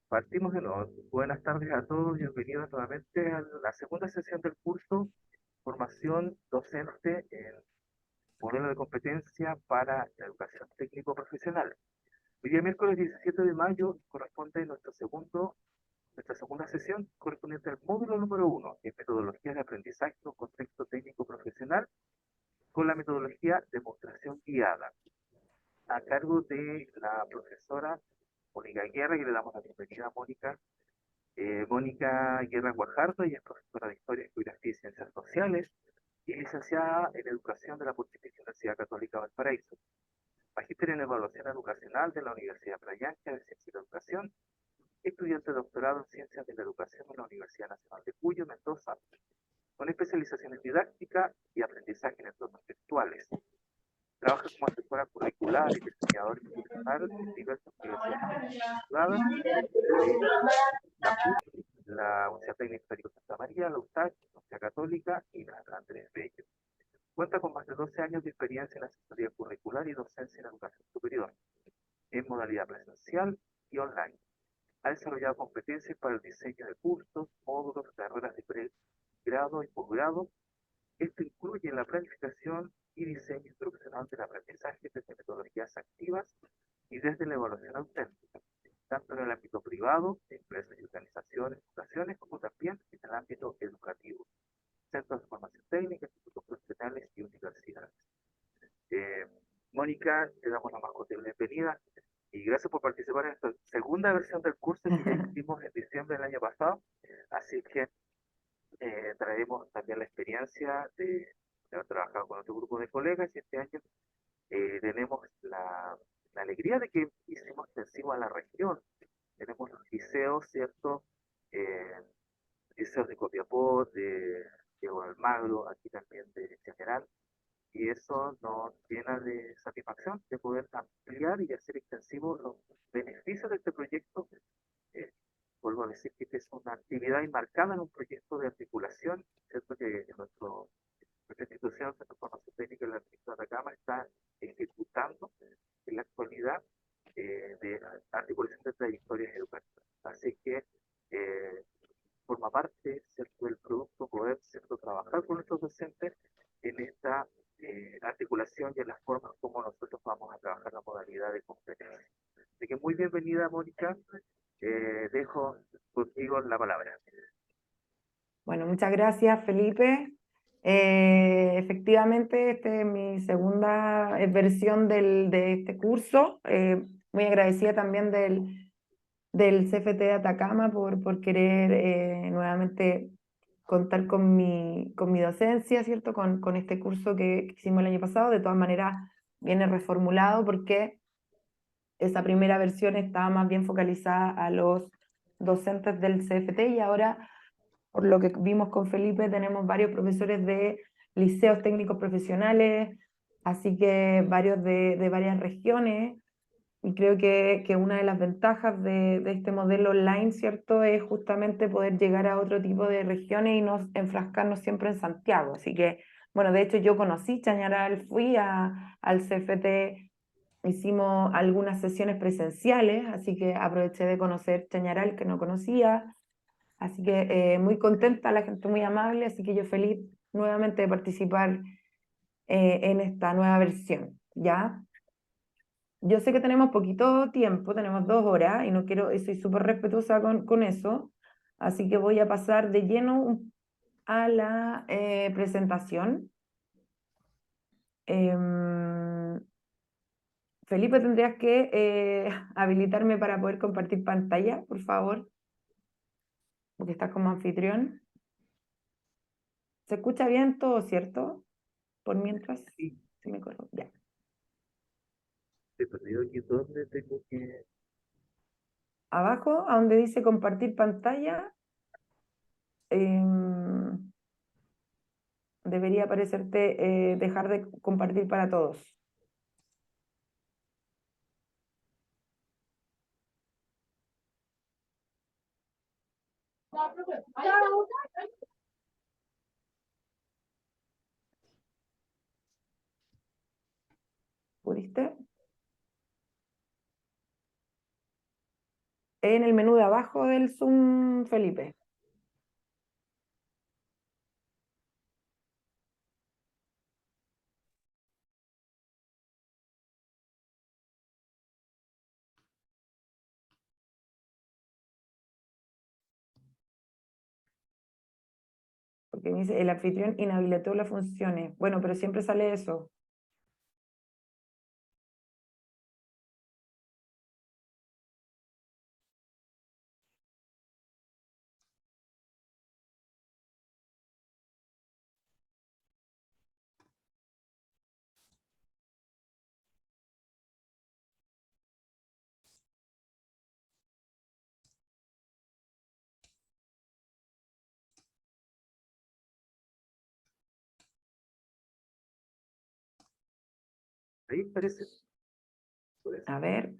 Partimos de nuevo. Buenas tardes a todos, bienvenidos nuevamente a la segunda sesión del curso Formación Docente en Modelo de Competencia para la Educación Técnico-Profesional. Hoy día miércoles 17 de mayo corresponde nuestra segunda sesión correspondiente al módulo número 1, en metodologías de aprendizaje en un contexto técnico-profesional con la metodología demostración guiada, a cargo de la profesora Mónica Guerra, que le damos la bienvenida a Mónica. Mónica Guerra Guajardo, ella es profesora de Historia, Geografía y Ciencias Sociales y es licenciada en Educación de la Pontificia Universidad Católica Valparaíso. Magíster en Evaluación Educacional de la Universidad Playa Ancha de Ciencia y Educación, estudiante de doctorado en Ciencias de la Educación en la Universidad Nacional de Cuyo, Mendoza, con especialización en didáctica y aprendizaje en entornos virtuales. Trabaja como asesora curricular y diseñador institucional en diversas universidades privadas, la PUC, la Universidad Técnica Federico Santa María, la USAC, la Universidad Católica y la Andrés Bello. Cuenta con más de 12 años de experiencia en asesoría curricular y docencia en educación superior, en modalidad presencial y online. Ha desarrollado competencias para el diseño de cursos, módulos, carreras de pregrado y posgrado. Esto incluye la planificación y diseño instruccional del aprendizaje desde metodologías activas y desde la evaluación auténtica, tanto en el ámbito privado, empresas y organizaciones, fundaciones, como también en el ámbito educativo, centros de formación técnica, institutos profesionales y universidades. Eh, Mónica, te damos la más cordial bienvenida y gracias por participar en esta segunda versión del curso que ya hicimos en diciembre del año pasado. Así que traemos también la experiencia de haber trabajado con otro grupo de colegas y este año tenemos la alegría de que hicimos extensivo a la región. Tenemos los liceos, ¿cierto? Eh, Liceos de Copiapó, de Diego Almagro, aquí también de General, y eso nos llena de satisfacción de poder ampliar y hacer extensivos los beneficios de este proyecto. Eh, Vuelvo a decir que esta es una actividad enmarcada en un proyecto de articulación, ¿cierto? Que nuestra institución, Centro de Formación Técnica de la Administración de Atacama, está ejecutando en la actualidad de articulación de trayectorias educativas. Así que eh, forma parte, ¿cierto?, del producto poder, ¿cierto?, trabajar con nuestros docentes en esta articulación y en las formas como nosotros vamos a trabajar la modalidad de competencia. Así que muy bienvenida, Mónica. Dejo contigo la palabra. Bueno, muchas gracias, Felipe. Efectivamente, esta es mi segunda versión de este curso. Muy agradecida también del CFT de Atacama por querer nuevamente contar con mi docencia, ¿cierto? Con este curso que hicimos el año pasado. De todas maneras, viene reformulado porque esa primera versión estaba más bien focalizada a los docentes del CFT y ahora, por lo que vimos con Felipe, tenemos varios profesores de liceos técnicos profesionales, así que varios de varias regiones, y creo que una de las ventajas de este modelo online, ¿cierto?, es justamente poder llegar a otro tipo de regiones y no enfrascarnos siempre en Santiago. Así que, bueno, de hecho yo conocí Chañaral, fui al CFT, hicimos algunas sesiones presenciales, así que aproveché de conocer Chañaral, que no conocía. Así que muy contenta, la gente muy amable, así que yo feliz nuevamente de participar en esta nueva versión, ¿ya? Yo sé que tenemos poquito tiempo, tenemos 2 horas y no quiero, y soy súper respetuosa con eso, así que voy a pasar de lleno a la presentación. Felipe, tendrías que habilitarme para poder compartir pantalla, por favor, porque estás como anfitrión. ¿Se escucha bien todo, cierto? Por mientras, Sí, si me acuerdo, ya. he perdido aquí donde tengo que... Abajo, a donde dice compartir pantalla, em, debería aparecerte dejar de compartir para todos. ¿Pudiste? en el menú de abajo del Zoom, Felipe. Porque me dice, el anfitrión inhabilitó las funciones. Bueno, pero siempre sale eso. Ahí parece. A ver.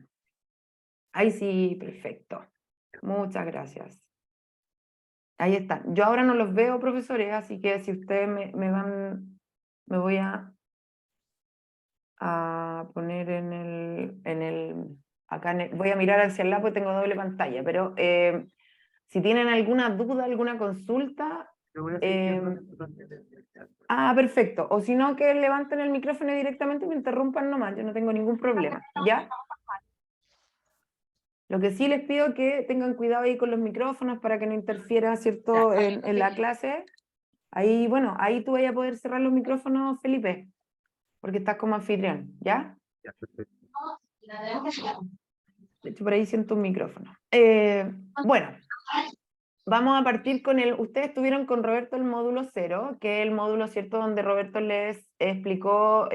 Ahí sí, perfecto. Muchas gracias. Ahí está. Yo ahora no los veo, profesores, así que si ustedes me voy a poner acá voy a mirar hacia el lado porque tengo doble pantalla, pero si tienen alguna duda, alguna consulta, Yo voy a seguir viendo también el chat. perfecto. O si no, que levanten el micrófono directamente y me interrumpan nomás, yo no tengo ningún problema, ¿ya? Lo que sí les pido es que tengan cuidado ahí con los micrófonos para que no interfiera, ¿cierto?, en la clase. Ahí, bueno, ahí tú vas a poder cerrar los micrófonos, Felipe, porque estás como anfitrión, ¿ya? Ya, perfecto. De hecho, por ahí siento un micrófono. Bueno, vamos a partir con ustedes estuvieron con Roberto el módulo 0, que es el módulo, ¿cierto?, donde Roberto les explicó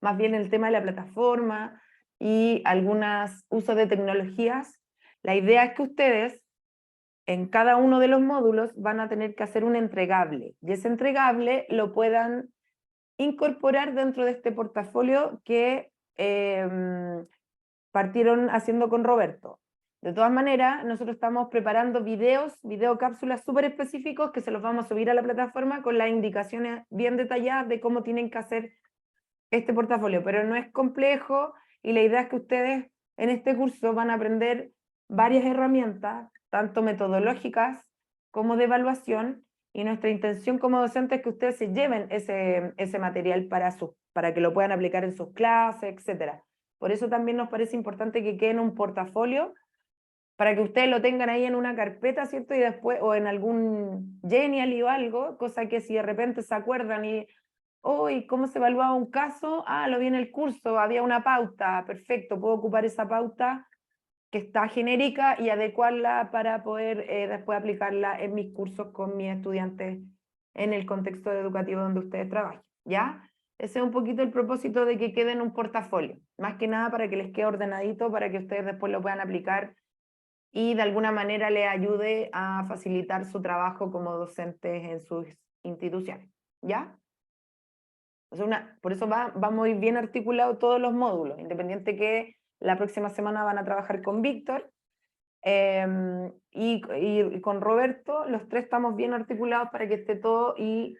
más bien el tema de la plataforma y algunos usos de tecnologías. La idea es que ustedes en cada uno de los módulos van a tener que hacer un entregable, y ese entregable lo puedan incorporar dentro de este portafolio que partieron haciendo con Roberto. De todas maneras, nosotros estamos preparando videocápsulas súper específicos que se los vamos a subir a la plataforma con las indicaciones bien detalladas de cómo tienen que hacer este portafolio, pero no es complejo y la idea es que ustedes en este curso van a aprender varias herramientas, tanto metodológicas como de evaluación, y nuestra intención como docentes es que ustedes se lleven ese material para que lo puedan aplicar en sus clases, etc. Por eso también nos parece importante que quede en un portafolio para que ustedes lo tengan ahí en una carpeta, ¿cierto? Y después, o en algún Genially o algo, cosa que si de repente se acuerdan y hoy, ¿cómo se evaluaba un caso? Lo vi en el curso, había una pauta, perfecto, puedo ocupar esa pauta que está genérica y adecuarla para poder después aplicarla en mis cursos con mis estudiantes en el contexto educativo donde ustedes trabajan, ¿ya? Ese es un poquito el propósito de que quede en un portafolio, más que nada para que les quede ordenadito, para que ustedes después lo puedan aplicar y de alguna manera les ayude a facilitar su trabajo como docentes en sus instituciones, ¿ya? Por eso va muy bien articulado todos los módulos, independiente que la próxima semana van a trabajar con Víctor y con Roberto, los tres estamos bien articulados para que esté todo y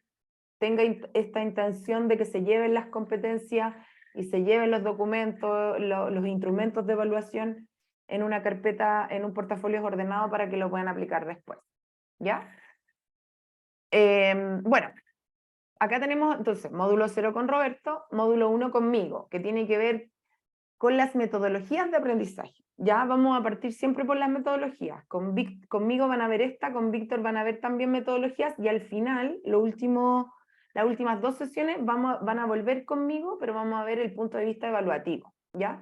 tenga esta intención de que se lleven las competencias y se lleven los documentos, los instrumentos de evaluación en una carpeta, en un portafolio ordenado para que lo puedan aplicar después, ¿ya? Bueno, acá tenemos entonces módulo 0 con Roberto, módulo 1 conmigo, que tiene que ver con las metodologías de aprendizaje. Ya vamos a partir siempre por las metodologías. Conmigo van a ver esta, con Víctor van a ver también metodologías, y al final, las últimas 2 sesiones van a volver conmigo, pero vamos a ver el punto de vista evaluativo, ¿ya?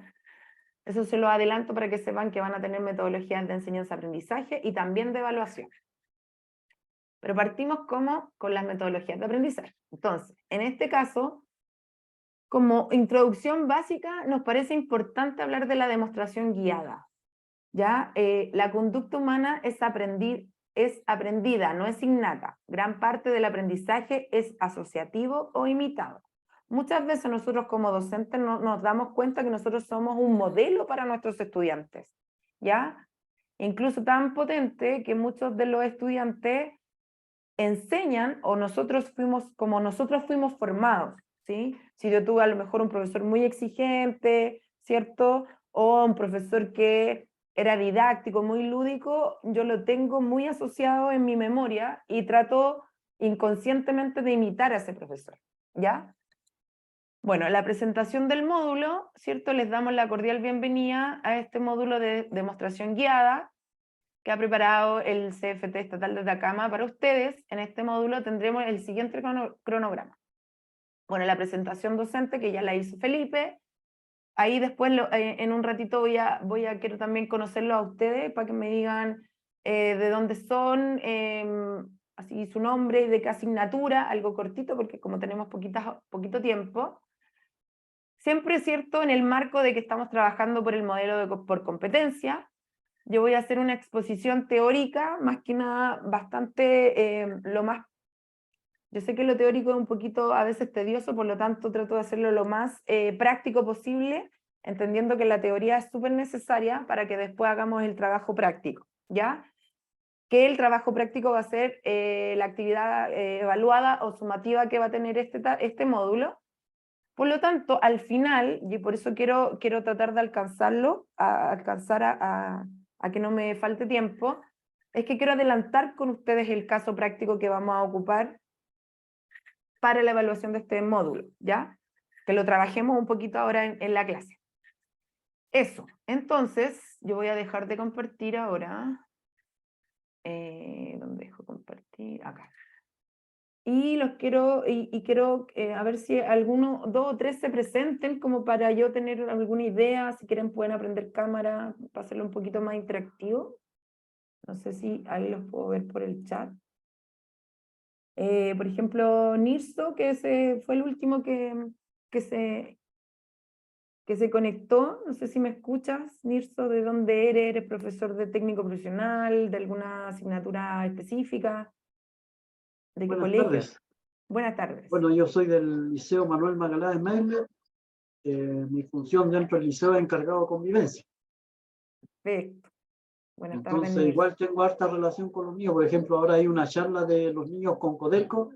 Eso se lo adelanto para que sepan que van a tener metodologías de enseñanza-aprendizaje y también de evaluación. Pero partimos con las metodologías de aprendizaje. Entonces, en este caso, como introducción básica, nos parece importante hablar de la demostración guiada. ¿Ya? La conducta humana es aprendida, no es innata. Gran parte del aprendizaje es asociativo o imitado. Muchas veces nosotros como docentes nos damos cuenta que nosotros somos un modelo para nuestros estudiantes, ¿ya? Incluso tan potente que muchos de los estudiantes enseñan o como nosotros fuimos formados, ¿sí? Si yo tuve a lo mejor un profesor muy exigente, ¿cierto? O un profesor que era didáctico, muy lúdico, yo lo tengo muy asociado en mi memoria y trato inconscientemente de imitar a ese profesor, ¿ya? Bueno, la presentación del módulo, ¿cierto? Les damos la cordial bienvenida a este módulo de demostración guiada que ha preparado el CFT Estatal de Atacama para ustedes. En este módulo tendremos el siguiente cronograma. Bueno, la presentación docente que ya la hizo Felipe. Ahí después, en un ratito quiero también conocerlos a ustedes para que me digan de dónde son, así su nombre y de qué asignatura, algo cortito porque como tenemos poquito tiempo. Siempre es cierto en el marco de que estamos trabajando por el modelo por competencia. Yo voy a hacer una exposición teórica, más que nada bastante yo sé que lo teórico es un poquito a veces tedioso, por lo tanto trato de hacerlo lo más práctico posible, entendiendo que la teoría es súper necesaria para que después hagamos el trabajo práctico, ¿ya? Que el trabajo práctico va a ser la actividad evaluada o sumativa que va a tener este módulo. Por lo tanto, al final, y por eso quiero tratar de alcanzarlo, alcanzar a que no me falte tiempo, es que quiero adelantar con ustedes el caso práctico que vamos a ocupar para la evaluación de este módulo, ¿ya? Que lo trabajemos un poquito ahora en la clase. Eso, entonces, yo voy a dejar de compartir ahora. ¿Dónde dejo compartir? Acá. Y quiero a ver si alguno, 2 o 3 se presenten como para yo tener alguna idea. Si quieren pueden aprender cámara para hacerlo un poquito más interactivo. No sé si ahí los puedo ver por el chat. Por ejemplo, Nirso, que fue el último que se conectó. No sé si me escuchas, Nirso, ¿de dónde eres? ¿Eres profesor de técnico profesional, de alguna asignatura específica? ¿De qué Buenas colegio? tardes. Buenas tardes. Bueno, yo soy del Liceo Manuel Magallanes Maile. Mi función dentro del liceo es encargado de convivencia. Perfecto. Buenas tardes, Entonces, Nirso. igual tengo harta relación con los niños. Por ejemplo, ahora hay una charla de los niños con Codelco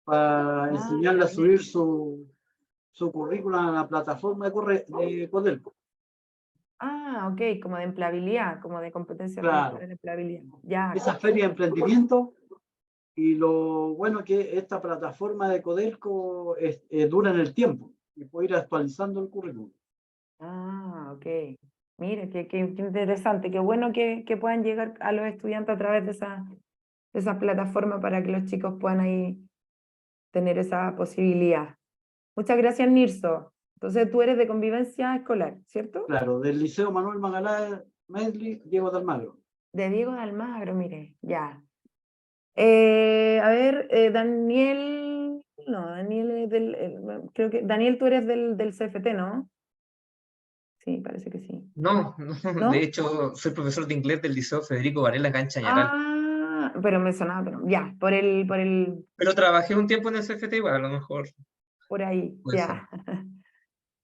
para enseñarles a subir su currículum a la plataforma de Codelco. Ah, ok, como de empleabilidad, como de competencias Claro. de empleabilidad. Ya. Esa feria de emprendimiento. Y lo bueno que esta plataforma de Codelco dura en el tiempo y puede ir actualizando el currículum. Ah, ok. Mire, qué interesante, qué bueno que puedan llegar a los estudiantes a través de esa plataforma para que los chicos puedan ahí tener esa posibilidad. Muchas gracias, Nirso. Entonces tú eres de convivencia escolar, ¿cierto? Claro, del Liceo Manuel Magallanes Medley, Diego de Almagro. De Diego de Almagro, mire, ya. A ver, Daniel, no, Daniel es creo que, Daniel, tú eres del CFT, ¿no? Sí, parece que sí. No, ¿No? de hecho, soy profesor de inglés del Liceo Federico Varela acá en Chañaral. Ah, pero me sonaba, pero ya, Pero trabajé un tiempo en el CFT igual, a lo mejor por ahí, puede ser. ya.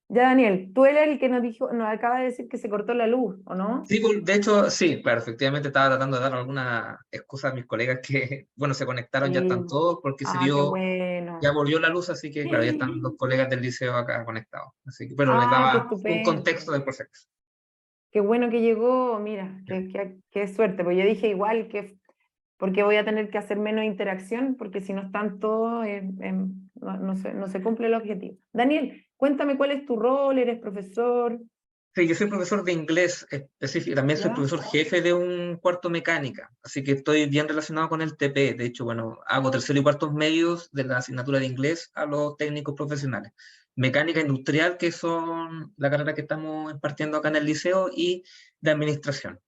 Ya, Daniel, tú eres el que nos acaba de decir que se cortó la luz, ¿o no? Sí, de hecho, sí, claro, efectivamente estaba tratando de dar alguna excusa a mis colegas que, bueno, se conectaron, ya están Sí. todos, porque Ah, qué bueno. ya volvió la luz, así que, claro, ya están los colegas del liceo acá conectados. Así que, pero les Ah, qué daba un estupendo. contexto del proceso. Qué bueno que llegó, mira, qué suerte, pues yo dije igual que porque voy a tener que hacer menos interacción, porque si no están todos, no se cumple el objetivo. Daniel, cuéntame cuál es tu rol, eres profesor, Sí, yo soy profesor de inglés específico, también soy ¿ya? profesor jefe de un cuarto mecánica, así que estoy bien relacionado con el TP. De hecho, bueno, hago tercero y cuartos medios de la asignatura de inglés a los técnicos profesionales. Mecánica industrial, que son la carrera que estamos impartiendo acá en el liceo, y de administración.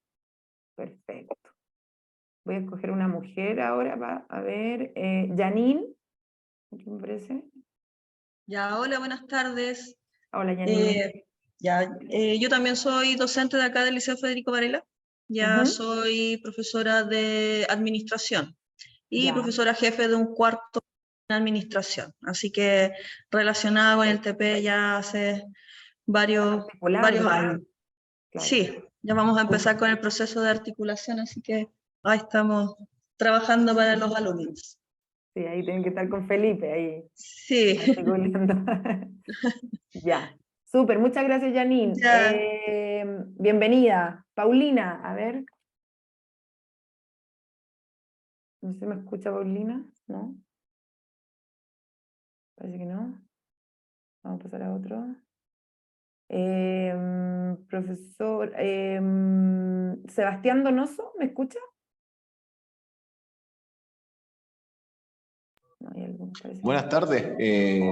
Perfecto. Voy a escoger una mujer ahora, a ver, Janine, ¿qué me parece? Ya, hola, buenas tardes. Hola, Janine. Yo también soy docente de acá del Liceo Federico Varela. Ya soy profesora de administración y Ya. profesora jefe de un cuarto en administración. Así que relacionada con el TP ya hace varios años. Claro. Sí, ya vamos a empezar con el proceso de articulación, así que ahí estamos trabajando para los alumnos. Sí, ahí tienen que estar con Felipe, ahí. Sí. Articulando. Ya, súper, muchas gracias, Janine. Ya. Bienvenida. Paulina, a ver. No sé si me escucha Paulina, ¿no? Parece que no. Vamos a pasar a otro. Profesor Sebastián Donoso, ¿me escucha? No, hay alguno, parece que Buenas no. tardes.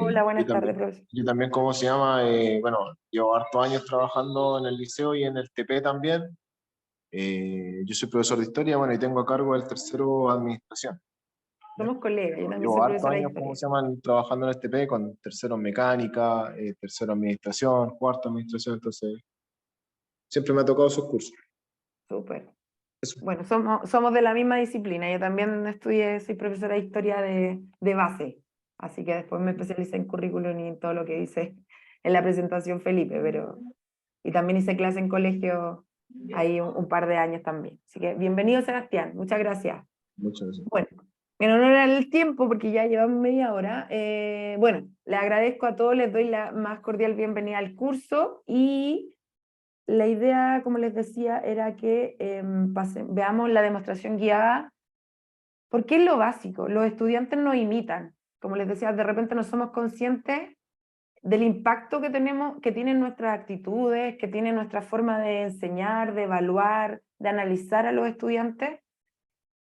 Hola, buenas Yo también, tardes, profesor. yo también, ¿cómo se llama? Bueno, llevo hartos años trabajando en el liceo y en el TP también. Yo soy profesor de historia, bueno, y tengo a cargo el tercero administración. ¿Ya? Somos colegas, yo también soy Llevo hartos profesora de años, ¿cómo historia. se llaman? Trabajando en el TP con tercero en mecánica, tercero administración, cuarto administración, entonces siempre me ha tocado esos cursos. Súper. Eso. Bueno, somos de la misma disciplina. Yo también estudié, soy profesora de historia de base, así que después me especialicé en currículum y en todo lo que dice en la presentación Felipe, y también hice clase en colegio ahí un par de años también. Así que bienvenido, Sebastián, muchas gracias. Muchas gracias. Bueno, en honor al tiempo, porque ya llevamos media hora, bueno, le agradezco a todos, les doy la más cordial bienvenida al curso, y la idea, como les decía, era que veamos la demostración guiada, porque es lo básico. Los estudiantes nos imitan. Como les decía, de repente no somos conscientes del impacto que tenemos, que tienen nuestras actitudes, que tiene nuestra forma de enseñar, de evaluar, de analizar a los estudiantes,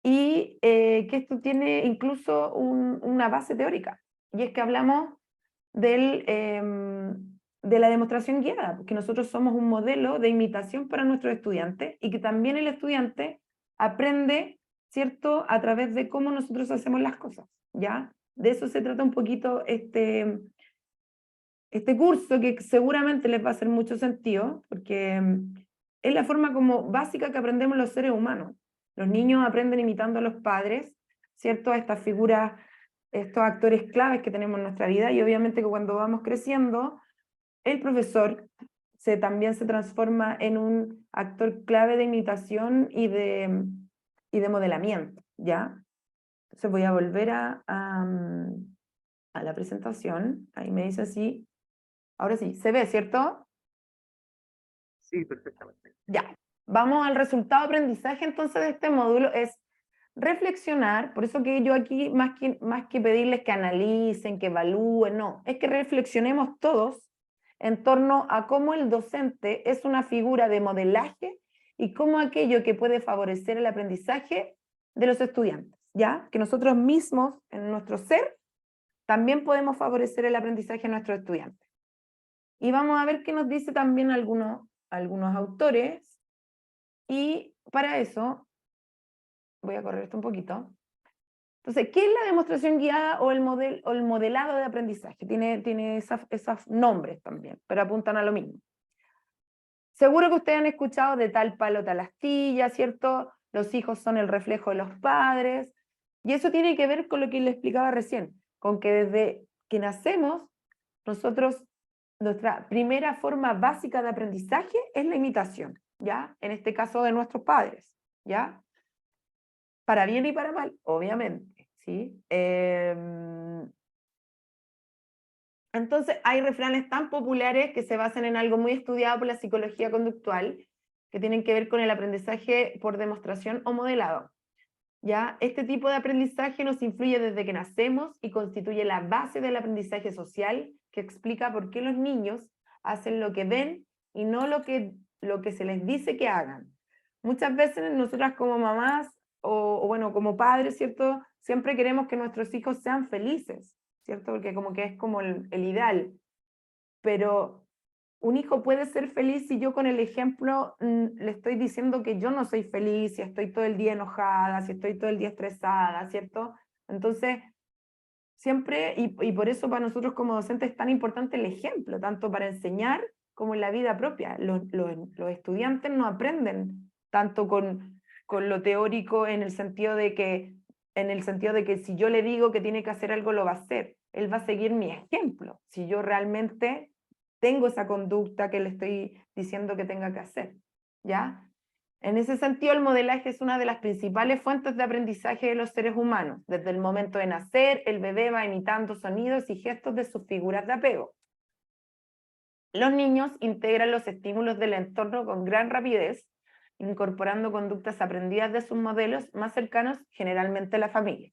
y que esto tiene incluso una base teórica. Y es que hablamos de la demostración guiada, porque nosotros somos un modelo de imitación para nuestros estudiantes, y que también el estudiante aprende, ¿cierto?, a través de cómo nosotros hacemos las cosas, ¿ya? De eso se trata un poquito este curso, que seguramente les va a hacer mucho sentido, porque es la forma como básica que aprendemos los seres humanos. Los niños aprenden imitando a los padres, ¿cierto?, a estas figuras, estos actores claves que tenemos en nuestra vida, y obviamente que cuando vamos creciendo, el profesor también se transforma en un actor clave de imitación y de modelamiento, ¿ya? Entonces voy a volver a la presentación. Ahí me dice si, ahora sí, se ve, ¿cierto? Sí, perfectamente. Ya, vamos al resultado de aprendizaje entonces de este módulo, es reflexionar. Por eso que yo aquí, más que pedirles que analicen, que evalúen, no, es que reflexionemos todos en torno a cómo el docente es una figura de modelaje y cómo aquello que puede favorecer el aprendizaje de los estudiantes, ¿ya? Que nosotros mismos, en nuestro ser, también podemos favorecer el aprendizaje de nuestros estudiantes. Y vamos a ver qué nos dice también algunos autores, y para eso voy a correr esto un poquito. Entonces, ¿qué es la demostración guiada o el modelado de aprendizaje? Tiene esos nombres también, pero apuntan a lo mismo. Seguro que ustedes han escuchado de tal palo tal astilla, ¿cierto? Los hijos son el reflejo de los padres, y eso tiene que ver con lo que les explicaba recién, con que desde que nacemos, nosotros, nuestra primera forma básica de aprendizaje es la imitación, ¿ya? En este caso de nuestros padres, ¿ya? Para bien y para mal, obviamente, ¿sí? Entonces, hay refranes tan populares que se basan en algo muy estudiado por la psicología conductual, que tienen que ver con el aprendizaje por demostración o modelado. ¿Ya? Este tipo de aprendizaje nos influye desde que nacemos y constituye la base del aprendizaje social, que explica por qué los niños hacen lo que ven y no lo que se les dice que hagan. Muchas veces nosotras como mamás o bueno, como padres, ¿cierto? Siempre queremos que nuestros hijos sean felices, ¿cierto? Porque como que es como el ideal. Pero un hijo puede ser feliz si yo con el ejemplo le estoy diciendo que yo no soy feliz, si estoy todo el día enojada, si estoy todo el día estresada, ¿cierto? Entonces, siempre, y por eso para nosotros como docentes es tan importante el ejemplo, tanto para enseñar como en la vida propia. Los estudiantes no aprenden tanto con lo teórico en el sentido de que si yo le digo que tiene que hacer algo, lo va a hacer. Él va a seguir mi ejemplo, si yo realmente tengo esa conducta que le estoy diciendo que tenga que hacer, ¿ya? En ese sentido, el modelaje es una de las principales fuentes de aprendizaje de los seres humanos. Desde el momento de nacer, el bebé va imitando sonidos y gestos de sus figuras de apego. Los niños integran los estímulos del entorno con gran rapidez, incorporando conductas aprendidas de sus modelos más cercanos, generalmente la familia.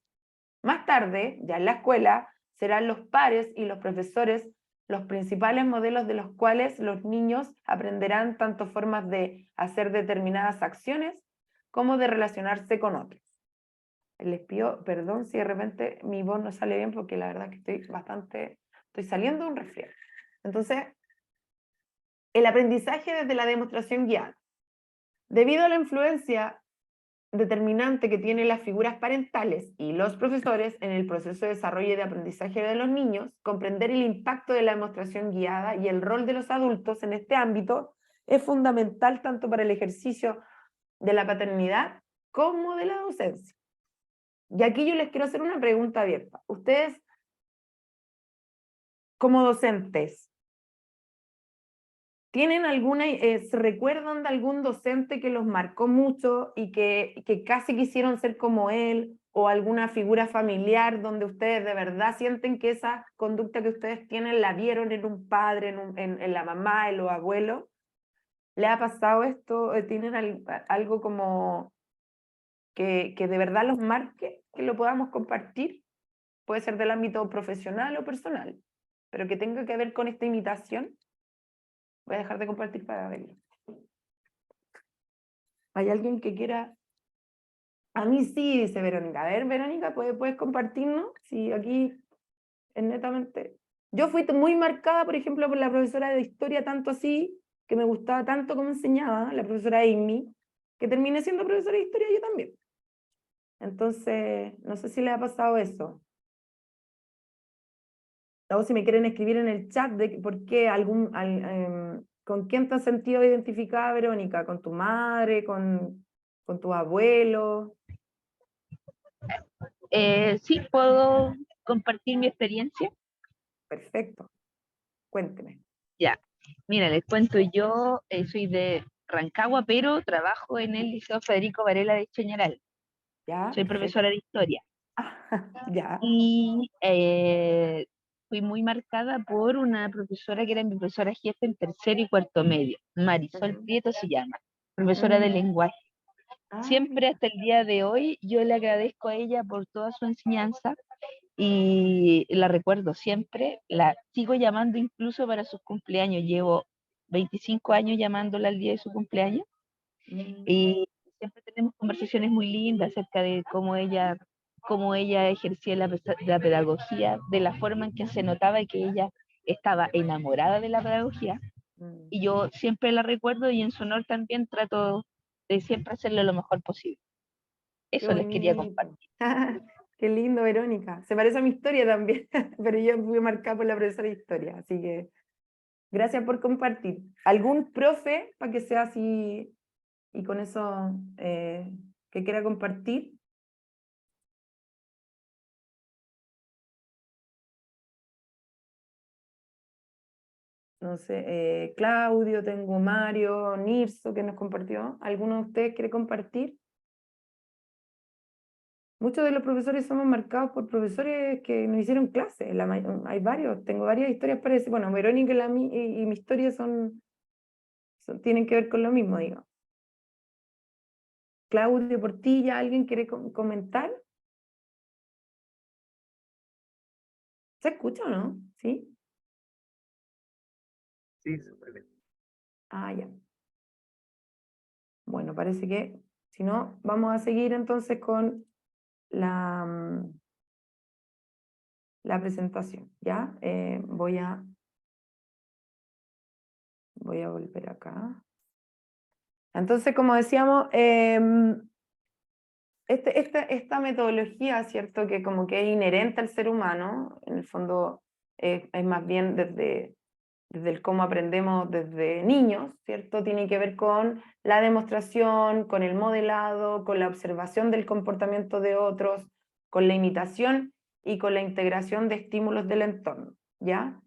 Más tarde, ya en la escuela, serán los pares y los profesores los principales modelos de los cuales los niños aprenderán tanto formas de hacer determinadas acciones como de relacionarse con otros. Les pido perdón si de repente mi voz no sale bien porque la verdad es que estoy saliendo de un resfriado. Entonces, el aprendizaje desde la demostración guiada. Debido a la influencia determinante que tienen las figuras parentales y los profesores en el proceso de desarrollo y de aprendizaje de los niños, comprender el impacto de la demostración guiada y el rol de los adultos en este ámbito es fundamental tanto para el ejercicio de la paternidad como de la docencia. Y aquí yo les quiero hacer una pregunta abierta. Ustedes, como docentes, ¿tienen se recuerdan de algún docente que los marcó mucho y que casi quisieron ser como él, o alguna figura familiar donde ustedes de verdad sienten que esa conducta que ustedes tienen la vieron en un padre, en la mamá, en los abuelos? ¿Le ha pasado esto? ¿Tienen algo como que de verdad los marque, que lo podamos compartir? Puede ser del ámbito profesional o personal, pero que tenga que ver con esta imitación. Voy a dejar de compartir para verlo. ¿Hay alguien que quiera? A mí sí, dice Verónica. A ver, Verónica, ¿puedes compartirnos? Sí, aquí es netamente... Yo fui muy marcada, por ejemplo, por la profesora de historia, tanto así, que me gustaba tanto como enseñaba, la profesora Amy, que terminé siendo profesora de historia yo también. Entonces, no sé si le ha pasado eso. O si me quieren escribir en el chat de por qué ¿con quién te has sentido identificada, Verónica? ¿Con tu madre? ¿Con tu abuelo? Sí, puedo compartir mi experiencia. Perfecto. Cuénteme. Ya, mira, les cuento, yo soy de Rancagua, pero trabajo en el Liceo Federico Varela de Chañaral. ¿Ya? Soy profesora de historia. ¿Ya? Y fui muy marcada por una profesora que era mi profesora jefe en tercero y cuarto medio. Marisol Prieto se llama, profesora de lenguaje. Siempre hasta el día de hoy yo le agradezco a ella por toda su enseñanza y la recuerdo siempre, la sigo llamando incluso para sus cumpleaños, llevo 25 años llamándola al día de su cumpleaños y siempre tenemos conversaciones muy lindas acerca de cómo ella ejercía la pedagogía, de la forma en que se notaba que ella estaba enamorada de la pedagogía y yo siempre la recuerdo y en su honor también trato de siempre hacerle lo mejor posible. Eso les quería compartir. Qué lindo, Verónica. Se parece a mi historia también, pero yo fui marcada por la profesora de historia, así que gracias por compartir. ¿Algún profe, para que sea así, y con eso, que quiera compartir? No sé, Claudio, tengo Mario, Nirso, que nos compartió. ¿Alguno de ustedes quiere compartir? Muchos de los profesores somos marcados por profesores que nos hicieron clases. Hay varios, tengo varias historias parecidas. Bueno, Verónica y mi historia tienen que ver con lo mismo, digo. Claudio Portilla, ¿alguien quiere comentar? ¿Se escucha o no? ¿Sí? Sí, súper bien. Ah, ya. Bueno, parece que, si no, vamos a seguir entonces con la presentación, ¿ya? Voy a volver acá. Entonces, como decíamos, esta metodología, ¿cierto? Que como que es inherente al ser humano, en el fondo es más bien desde el cómo aprendemos desde niños, ¿cierto? Tiene que ver con la demostración, con el modelado, con la observación del comportamiento de otros, con la imitación y con la integración de estímulos del entorno, ¿ya?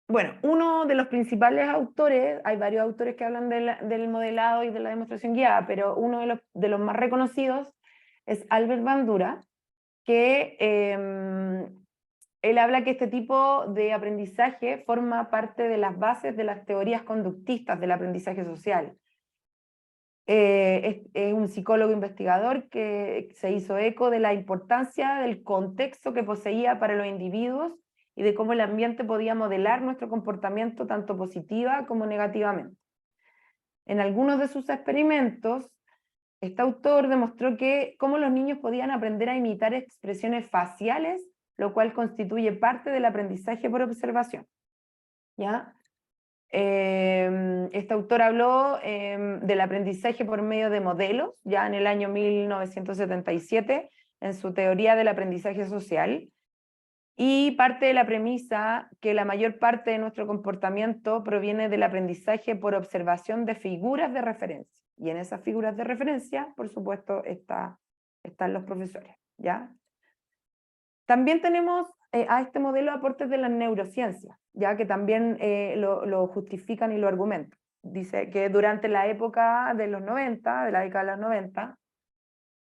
Bueno, uno de los principales autores, hay varios autores que hablan del modelado y de la demostración guiada, pero uno de los más reconocidos es Albert Bandura, que él habla que este tipo de aprendizaje forma parte de las bases de las teorías conductistas del aprendizaje social. Es un psicólogo investigador que se hizo eco de la importancia del contexto que poseía para los individuos y de cómo el ambiente podía modelar nuestro comportamiento tanto positiva como negativamente. En algunos de sus experimentos, este autor demostró que cómo los niños podían aprender a imitar expresiones faciales, lo cual constituye parte del aprendizaje por observación. ¿Ya? Este autor habló del aprendizaje por medio de modelos, ya en el año 1977, en su teoría del aprendizaje social, y parte de la premisa que la mayor parte de nuestro comportamiento proviene del aprendizaje por observación de figuras de referencia. Y en esas figuras de referencia, por supuesto, están los profesores, ¿ya? También tenemos a este modelo aportes de las neurociencias, ya que también lo justifican y lo argumentan. Dice que durante la época de los 90, de la década de los 90,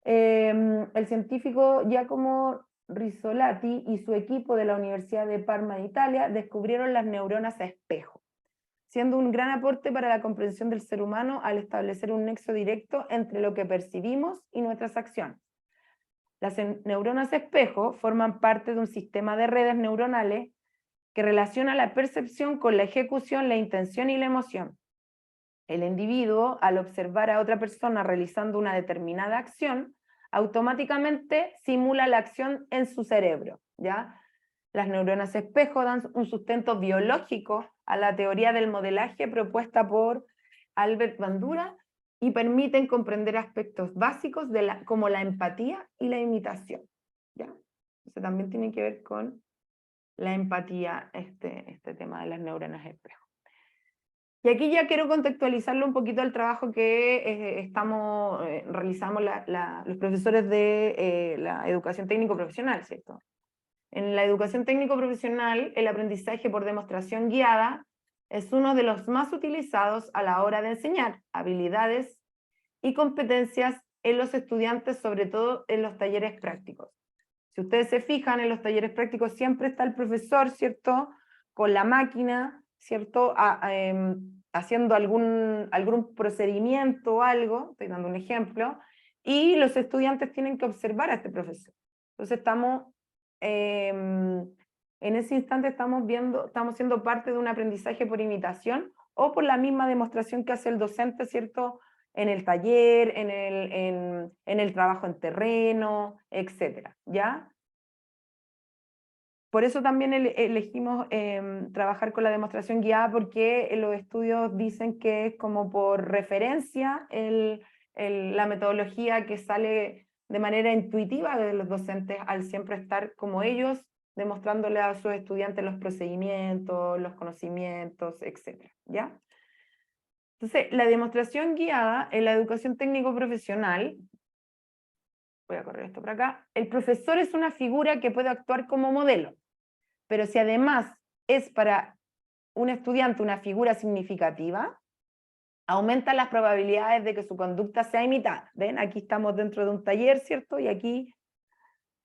el científico Giacomo Rizzolatti y su equipo de la Universidad de Parma de Italia descubrieron las neuronas espejo, siendo un gran aporte para la comprensión del ser humano al establecer un nexo directo entre lo que percibimos y nuestras acciones. Las neuronas espejo forman parte de un sistema de redes neuronales que relaciona la percepción con la ejecución, la intención y la emoción. El individuo, al observar a otra persona realizando una determinada acción, automáticamente simula la acción en su cerebro, ¿ya? Las neuronas espejo dan un sustento biológico a la teoría del modelaje propuesta por Albert Bandura y permiten comprender aspectos básicos como la empatía y la imitación, ¿ya? Entonces también tiene que ver con la empatía este tema de las neuronas espejo. Y aquí ya quiero contextualizarlo un poquito al trabajo que realizamos los profesores de la educación técnico-profesional, ¿cierto? En la educación técnico-profesional, el aprendizaje por demostración guiada es uno de los más utilizados a la hora de enseñar habilidades y competencias en los estudiantes, sobre todo en los talleres prácticos. Si ustedes se fijan, en los talleres prácticos siempre está el profesor, ¿cierto?, con la máquina, ¿cierto?, haciendo algún procedimiento o algo, estoy dando un ejemplo, y los estudiantes tienen que observar a este profesor. Entonces estamos, en ese instante estamos siendo parte de un aprendizaje por imitación o por la misma demostración que hace el docente, ¿cierto?, en el taller, en el trabajo en terreno, etcétera, ¿ya? Por eso también elegimos trabajar con la demostración guiada, porque los estudios dicen que es como por referencia la metodología que sale de manera intuitiva de los docentes al siempre estar como ellos, demostrándole a sus estudiantes los procedimientos, los conocimientos, etcétera, ¿ya? Entonces, la demostración guiada en la educación técnico-profesional, voy a correr esto por acá, el profesor es una figura que puede actuar como modelo, pero si además es para un estudiante una figura significativa, aumenta las probabilidades de que su conducta sea imitada. ¿Ven? Aquí estamos dentro de un taller, ¿cierto? Y aquí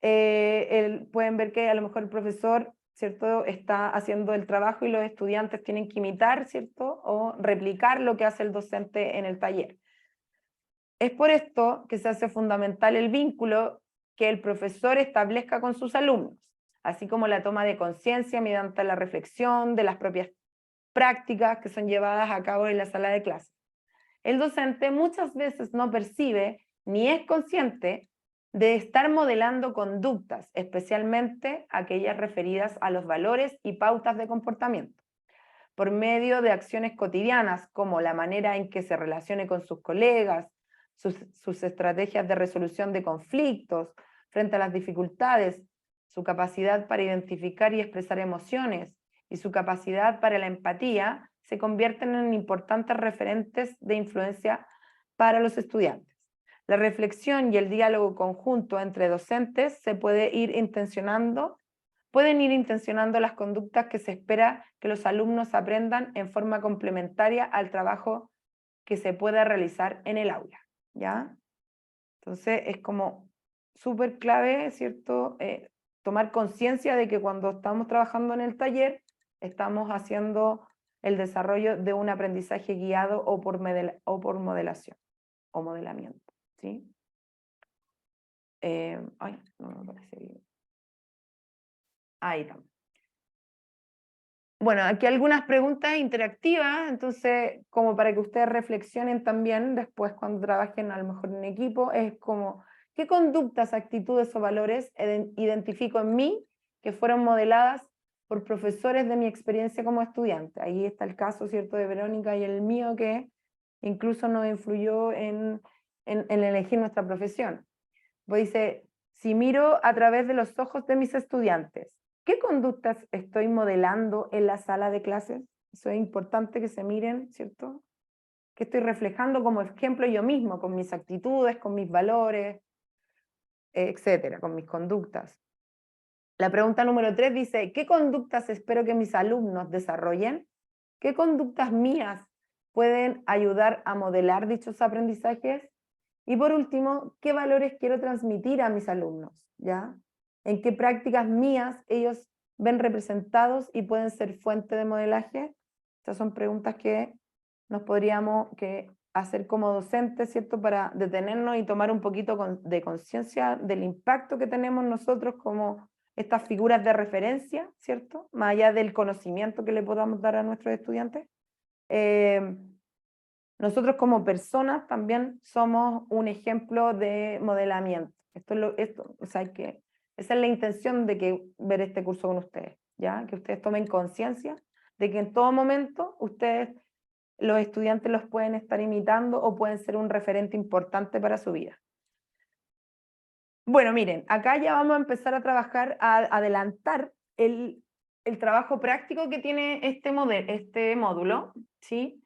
pueden ver que a lo mejor el profesor, ¿cierto?, está haciendo el trabajo y los estudiantes tienen que imitar, ¿cierto?, o replicar lo que hace el docente en el taller. Es por esto que se hace fundamental el vínculo que el profesor establezca con sus alumnos, así como la toma de conciencia mediante la reflexión de las propias prácticas que son llevadas a cabo en la sala de clase. El docente muchas veces no percibe ni es consciente de estar modelando conductas, especialmente aquellas referidas a los valores y pautas de comportamiento, por medio de acciones cotidianas como la manera en que se relacione con sus colegas, sus estrategias de resolución de conflictos frente a las dificultades, su capacidad para identificar y expresar emociones y su capacidad para la empatía, se convierten en importantes referentes de influencia para los estudiantes. La reflexión y el diálogo conjunto entre docentes pueden ir intencionando las conductas que se espera que los alumnos aprendan en forma complementaria al trabajo que se pueda realizar en el aula, ¿ya? Entonces es como súper clave, ¿cierto?, tomar conciencia de que cuando estamos trabajando en el taller, estamos haciendo el desarrollo de un aprendizaje guiado o por modelación o modelamiento, ¿sí? Ay, no me parece bien. Ahí está. Bueno, aquí algunas preguntas interactivas, entonces, como para que ustedes reflexionen también después cuando trabajen a lo mejor en equipo, es como, ¿qué conductas, actitudes o valores identifico en mí que fueron modeladas por profesores de mi experiencia como estudiante? Ahí está el caso, ¿cierto?, de Verónica y el mío, que incluso nos influyó en elegir nuestra profesión. Pues dice, si miro a través de los ojos de mis estudiantes, ¿qué conductas estoy modelando en la sala de clases? Eso es importante que se miren, ¿cierto? ¿Qué estoy reflejando como ejemplo yo mismo, con mis actitudes, con mis valores, etcétera, con mis conductas? La pregunta número 3 dice, ¿qué conductas espero que mis alumnos desarrollen? ¿Qué conductas mías pueden ayudar a modelar dichos aprendizajes? Y por último, ¿qué valores quiero transmitir a mis alumnos? ¿Ya? ¿En qué prácticas mías ellos ven representados y pueden ser fuente de modelaje? Estas son preguntas que nos podríamos hacer como docentes, ¿cierto? Para detenernos y tomar un poquito de conciencia del impacto que tenemos nosotros como estas figuras de referencia, ¿cierto? Más allá del conocimiento que le podamos dar a nuestros estudiantes. Nosotros como personas también somos un ejemplo de modelamiento. O sea, esa es la intención de ver este curso con ustedes, ¿ya? Que ustedes tomen conciencia de que en todo momento ustedes, los estudiantes, los pueden estar imitando o pueden ser un referente importante para su vida. Bueno, miren, acá ya vamos a empezar a trabajar, a adelantar el trabajo práctico que tiene este módulo, ¿sí?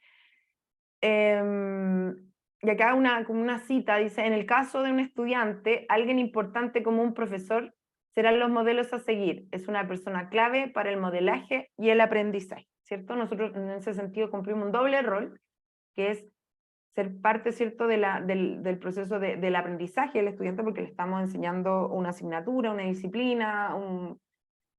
Y acá como una cita, dice, en el caso de un estudiante, alguien importante como un profesor serán los modelos a seguir. Es una persona clave para el modelaje y el aprendizaje, ¿cierto? Nosotros en ese sentido cumplimos un doble rol, que es ser parte, ¿cierto?, del proceso del aprendizaje del estudiante, porque le estamos enseñando una asignatura, una disciplina,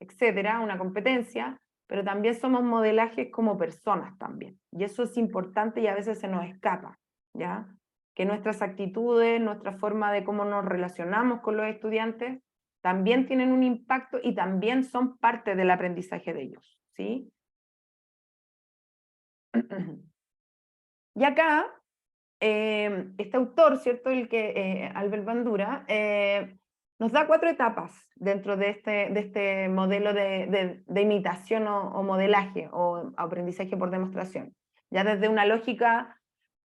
etcétera, una competencia, pero también somos modelajes como personas también, y eso es importante y a veces se nos escapa, ¿ya? Que nuestras actitudes, nuestra forma de cómo nos relacionamos con los estudiantes, también tienen un impacto y también son parte del aprendizaje de ellos, ¿sí? Y acá, este autor, ¿cierto?, Albert Bandura, nos da 4 etapas dentro de este modelo de imitación o modelaje o aprendizaje por demostración. Ya desde una lógica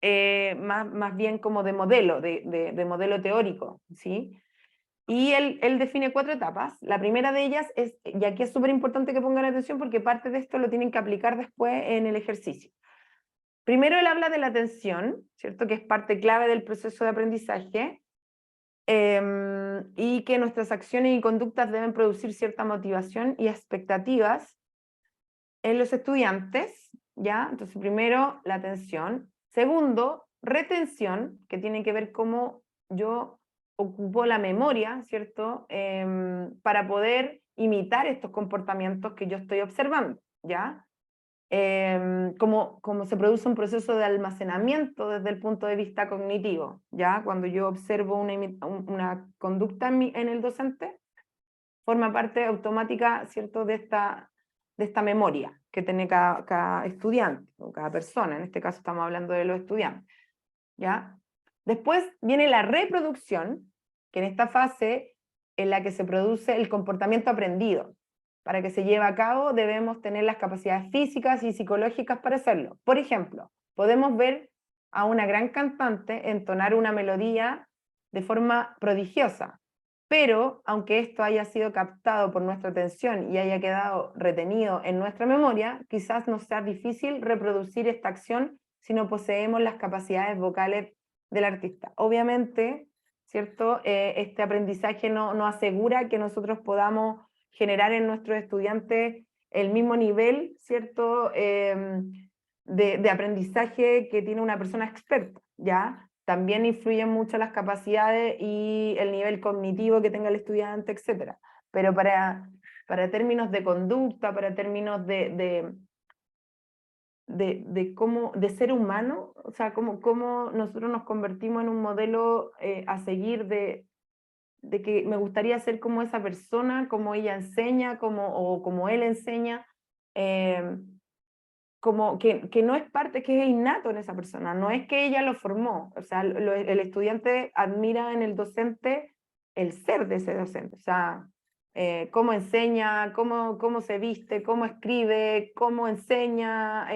más bien como de modelo teórico, ¿sí? Y él define 4 etapas. La primera de ellas es, y aquí es súper importante que pongan atención porque parte de esto lo tienen que aplicar después en el ejercicio. Primero él habla de la atención, ¿cierto?, que es parte clave del proceso de aprendizaje, y que nuestras acciones y conductas deben producir cierta motivación y expectativas en los estudiantes, ¿ya? Entonces primero la atención. Segundo, retención, que tiene que ver cómo yo ocupo la memoria, ¿cierto?, para poder imitar estos comportamientos que yo estoy observando, ¿ya? Como se produce un proceso de almacenamiento desde el punto de vista cognitivo, ¿ya? Cuando yo observo una conducta en el docente, forma parte automática, ¿cierto?, de esta memoria que tiene cada estudiante, o cada persona, en este caso estamos hablando de los estudiantes, ¿ya? Después viene la reproducción, que en esta fase en la que se produce el comportamiento aprendido. Para que se lleve a cabo debemos tener las capacidades físicas y psicológicas para hacerlo. Por ejemplo, podemos ver a una gran cantante entonar una melodía de forma prodigiosa, pero aunque esto haya sido captado por nuestra atención y haya quedado retenido en nuestra memoria, quizás nos sea difícil reproducir esta acción si no poseemos las capacidades vocales del artista. Obviamente, ¿cierto? Este aprendizaje no asegura que nosotros podamos generar en nuestros estudiantes el mismo nivel, ¿cierto?, de aprendizaje que tiene una persona experta, ¿ya? También influyen mucho las capacidades y el nivel cognitivo que tenga el estudiante, etc. pero para términos de conducta, para términos de cómo, de ser humano, o sea, cómo nosotros nos convertimos en un modelo a seguir de que me gustaría ser como esa persona, como ella enseña, o como él enseña, como que no es parte, que es innato en esa persona, no es que ella lo formó, o sea, el estudiante admira en el docente el ser de ese docente, o sea, cómo enseña, cómo se viste, cómo escribe, cómo enseña,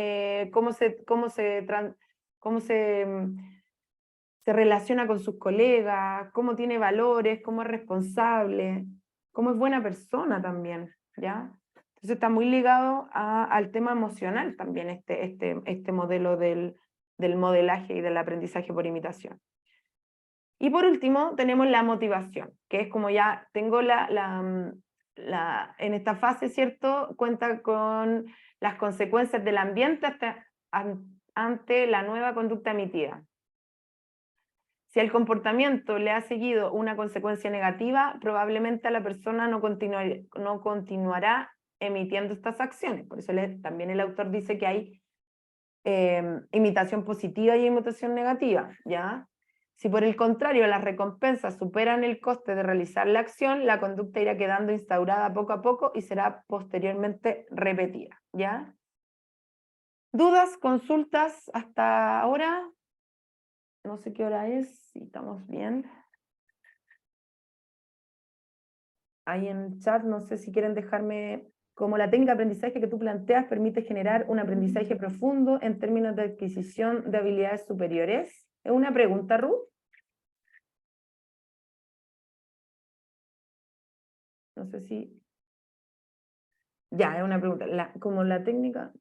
se relaciona con sus colegas, cómo tiene valores, cómo es responsable, cómo es buena persona también, ¿ya? Entonces está muy ligado al tema emocional también este modelo del modelaje y del aprendizaje por imitación. Y por último tenemos la motivación, que es como ya tengo en esta fase, ¿cierto? Cuenta con las consecuencias del ambiente ante la nueva conducta emitida. Si el comportamiento le ha seguido una consecuencia negativa, probablemente la persona no continuará emitiendo estas acciones. Por eso también el autor dice que hay imitación positiva y imitación negativa, ¿ya? Si por el contrario las recompensas superan el coste de realizar la acción, la conducta irá quedando instaurada poco a poco y será posteriormente repetida, ¿ya? ¿Dudas, consultas hasta ahora? No sé qué hora es, si estamos bien. Ahí en el chat, no sé si quieren dejarme, como la técnica de aprendizaje que tú planteas permite generar un aprendizaje profundo en términos de adquisición de habilidades superiores. ¿Es una pregunta, Ruth? No sé si... Ya, es una pregunta. Como la técnica...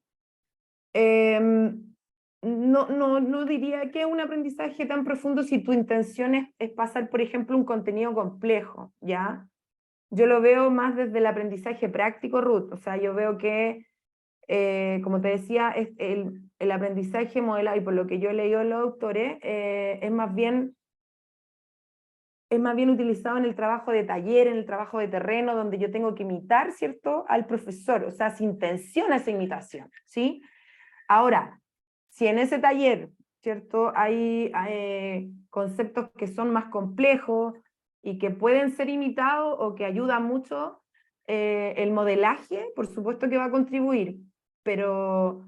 no diría que es un aprendizaje tan profundo si tu intención es pasar, por ejemplo, un contenido complejo, ¿ya? Yo lo veo más desde el aprendizaje práctico, Ruth. O sea, yo veo que, como te decía, el aprendizaje modelado, y por lo que yo he leído de los autores, es más bien utilizado en el trabajo de taller, en el trabajo de terreno, donde yo tengo que imitar, ¿cierto?, al profesor, o sea, se intenciona esa imitación, ¿sí? Ahora, si en ese taller, ¿cierto?, hay conceptos que son más complejos y que pueden ser imitados o que ayudan mucho, el modelaje, por supuesto que va a contribuir, pero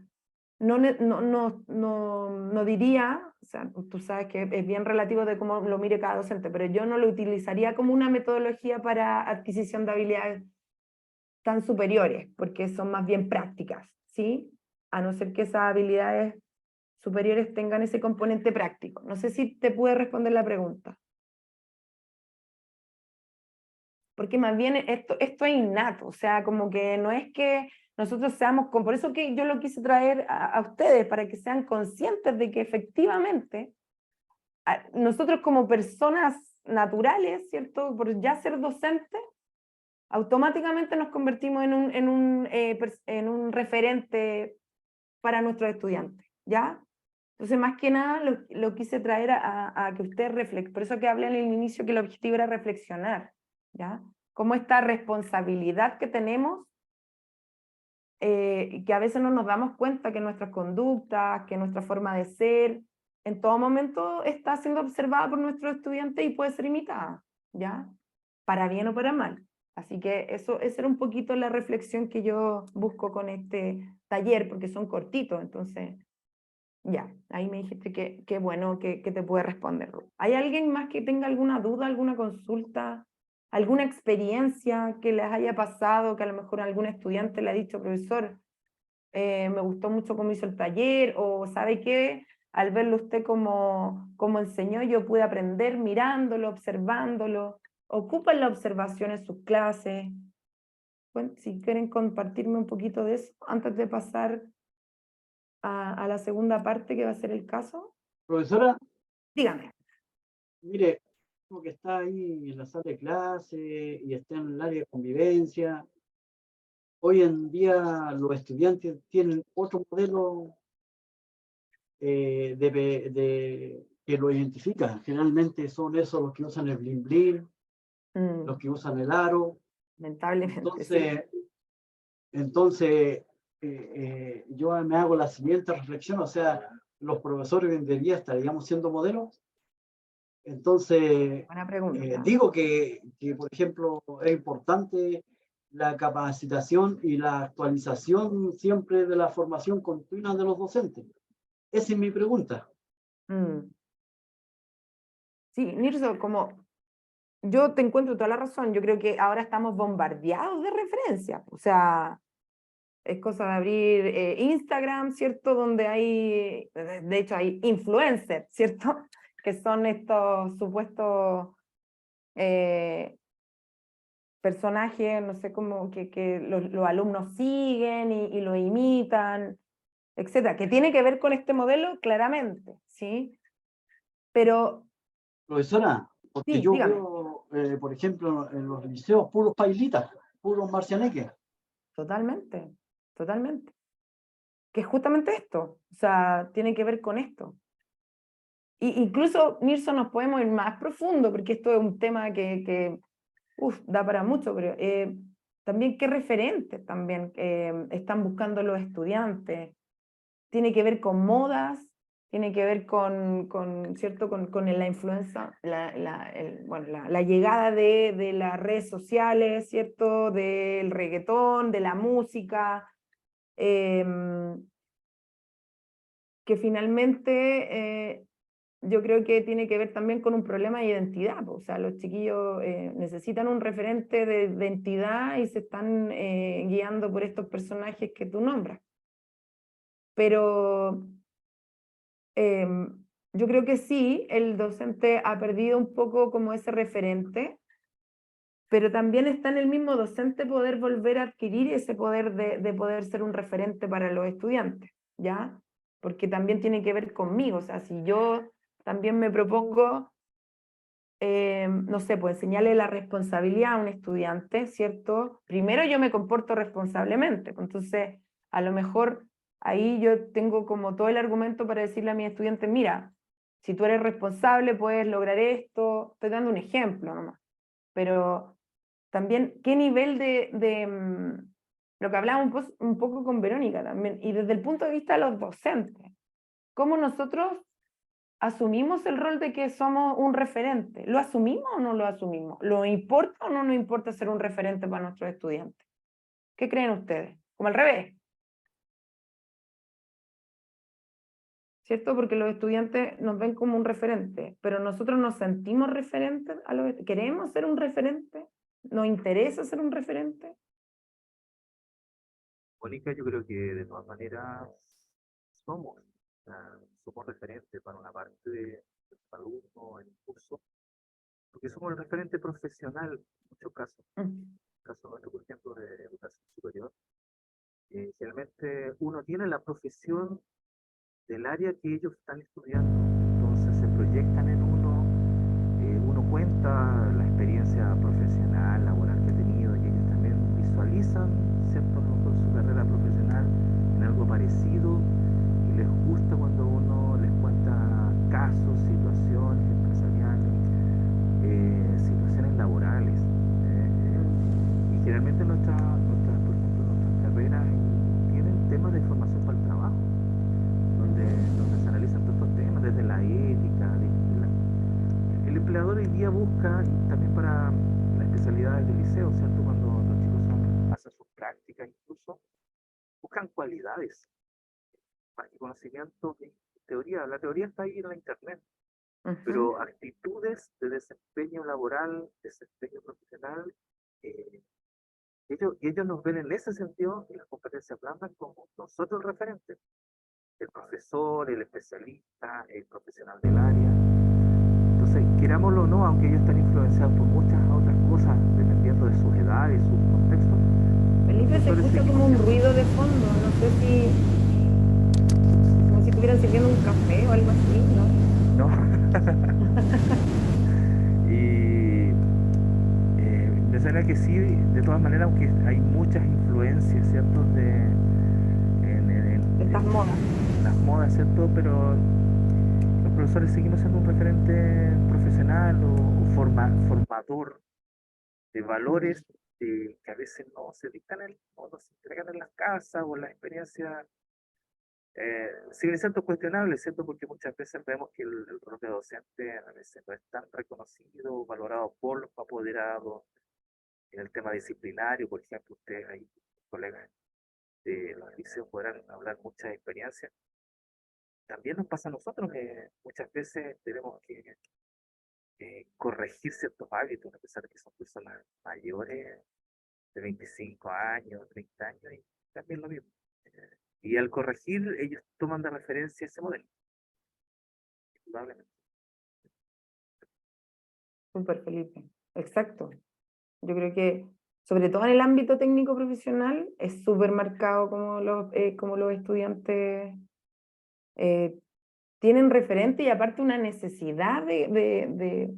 no diría, o sea, tú sabes que es bien relativo de cómo lo mire cada docente, pero yo no lo utilizaría como una metodología para adquisición de habilidades tan superiores, porque son más bien prácticas, ¿sí? A no ser que esas habilidades superiores tengan ese componente práctico. No sé si te puede responder la pregunta. Porque más bien esto es innato, o sea, como que no es que nosotros seamos, por eso que yo lo quise traer a ustedes, para que sean conscientes de que efectivamente nosotros como personas naturales, ¿cierto? Por ya ser docentes, automáticamente nos convertimos en un referente para nuestros estudiantes, ¿ya? Entonces, más que nada, lo quise traer a que ustedes reflexionen. Por eso que hablé en el inicio que el objetivo era reflexionar, ¿ya? Cómo esta responsabilidad que tenemos, que a veces no nos damos cuenta que nuestras conductas, que nuestra forma de ser, en todo momento está siendo observada por nuestros estudiantes y puede ser imitada, ¿ya? Para bien o para mal. Así que esa era un poquito la reflexión que yo busco con este taller, porque son cortitos, entonces, ya, ahí me dijiste que bueno que te puede responder. ¿Hay alguien más que tenga alguna duda, alguna consulta, alguna experiencia que les haya pasado, que a lo mejor algún estudiante le ha dicho, profesor, me gustó mucho cómo hizo el taller, o sabe qué, al verlo usted como enseñó, yo pude aprender mirándolo, observándolo? ¿Ocupan la observación en sus clases? Bueno, si quieren compartirme un poquito de eso antes de pasar a la segunda parte, que va a ser el caso. Profesora, Dígame. mire, como que está ahí en la sala de clase y está en el área de convivencia. Hoy en día los estudiantes tienen otro modelo que lo identifica. Generalmente son esos los que usan el blin blin, los que usan el aro, lamentablemente. Sí. Entonces yo me hago la siguiente reflexión, o sea, los profesores hoy en día estaríamos siendo modelos. Entonces, Buena pregunta. digo que, por ejemplo, es importante la capacitación y la actualización siempre de la formación continua de los docentes. Esa es mi pregunta. Sí, Nirso, como yo te encuentro toda la razón, yo creo que ahora estamos bombardeados de referencias, o sea, es cosa de abrir Instagram, ¿cierto? Donde hay, de hecho hay influencers, ¿cierto? Que son estos supuestos personajes, no sé cómo, que los alumnos siguen y lo imitan, etcétera, que tiene que ver con este modelo claramente, ¿sí? Pero... Profesora, porque Sí, yo dígame. veo, por ejemplo, en los liceos puros pailitas, puros marcianeques. Totalmente, totalmente. Que es justamente esto, o sea, tiene que ver con esto. Y incluso, Nirso, nos podemos ir más profundo, porque esto es un tema que da para mucho, pero también qué referentes también están buscando los estudiantes. Tiene que ver con modas, tiene que ver ¿cierto? con la influencia, la llegada de las redes sociales, ¿cierto? Del reggaetón, de la música, que finalmente yo creo que tiene que ver también con un problema de identidad, o sea, los chiquillos necesitan un referente de identidad y se están guiando por estos personajes que tú nombras. Pero yo creo que sí, el docente ha perdido un poco como ese referente, pero también está en el mismo docente poder volver a adquirir ese poder de poder ser un referente para los estudiantes, ¿ya? Porque también tiene que ver conmigo, o sea, si yo también me propongo, no sé, pues enseñarle la responsabilidad a un estudiante, ¿cierto? Primero yo me comporto responsablemente, entonces a lo mejor ahí yo tengo como todo el argumento para decirle a mi estudiante, mira, si tú eres responsable puedes lograr esto, estoy dando un ejemplo nomás, pero también qué nivel lo que hablábamos un poco con Verónica también, y desde el punto de vista de los docentes, cómo nosotros asumimos el rol de que somos un referente. ¿Lo asumimos o no lo asumimos? ¿Lo importa o no nos importa ser un referente para nuestros estudiantes? ¿Qué creen ustedes? Como al revés. ¿Cierto? Porque los estudiantes nos ven como un referente, pero nosotros nos sentimos referentes a los estudiantes. ¿Queremos ser un referente? ¿Nos interesa ser un referente? Mónica, yo creo que de todas maneras somos, somos referentes para una parte de los alumnos en el curso, porque somos el referente profesional en muchos casos. En el caso nuestro, por ejemplo, de educación superior, generalmente uno tiene la profesión del área que ellos están estudiando, entonces se proyectan en uno, uno cuenta la experiencia profesional, laboral que ha tenido, y ellos también visualizan, ¿cierto?, su carrera profesional en algo parecido, y les gusta cuando uno les cuenta casos, situaciones empresariales, situaciones laborales, y generalmente por ejemplo, nuestras carreras tienen temas de formación para el trabajo, donde se analizan todos estos temas, desde la ética, el empleador hoy día busca, y también para las especialidades del liceo, ¿cierto?, cuando los chicos hacen sus prácticas incluso, buscan cualidades, más que conocimiento de teoría. La teoría está ahí en la internet, pero actitudes de desempeño laboral, desempeño profesional, ellos nos ven en ese sentido, y las competencias blandas, como nosotros el referente, el profesor, el especialista, el profesional del área. Entonces, querámoslo o no, aunque ellos están influenciados por muchas otras cosas, dependiendo de sus edades, sus contextos. Felipe, se escucha como un ruido de fondo, no sé si... como si estuvieran sirviendo un café o algo así, ¿no? No. Y me suena que sí, de todas maneras, aunque hay muchas influencias, ¿cierto?, de estas modas. Las modas, ¿cierto?, pero los profesores seguimos siendo un referente profesional o formador de valores que a veces no se dictan o no se entregan en las casas o las experiencias siguen siendo cuestionables, ¿cierto? Porque muchas veces vemos que el rol de docente a veces no es tan reconocido o valorado por los apoderados. En el tema disciplinario, por ejemplo, ustedes ahí, colegas de los liceos, podrán hablar muchas experiencias. También nos pasa a nosotros, muchas veces tenemos que corregir ciertos hábitos, a pesar de que son personas mayores de 25 años, 30 años, y también lo mismo. Y al corregir, ellos toman de referencia ese modelo, indudablemente. Súper, Felipe. Exacto. Yo creo que, sobre todo en el ámbito técnico profesional, es súper marcado como los estudiantes tienen referente y aparte una necesidad de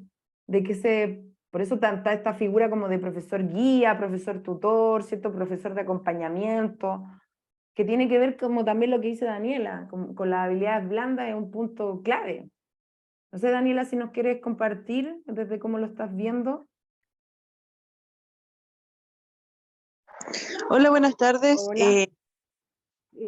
que por eso está esta figura como de profesor guía, profesor tutor, ¿cierto? Profesor de acompañamiento, que tiene que ver como también lo que dice Daniela, con las habilidades blandas es un punto clave. No sé, Daniela, si nos quieres compartir desde cómo lo estás viendo. Hola, buenas tardes. Hola.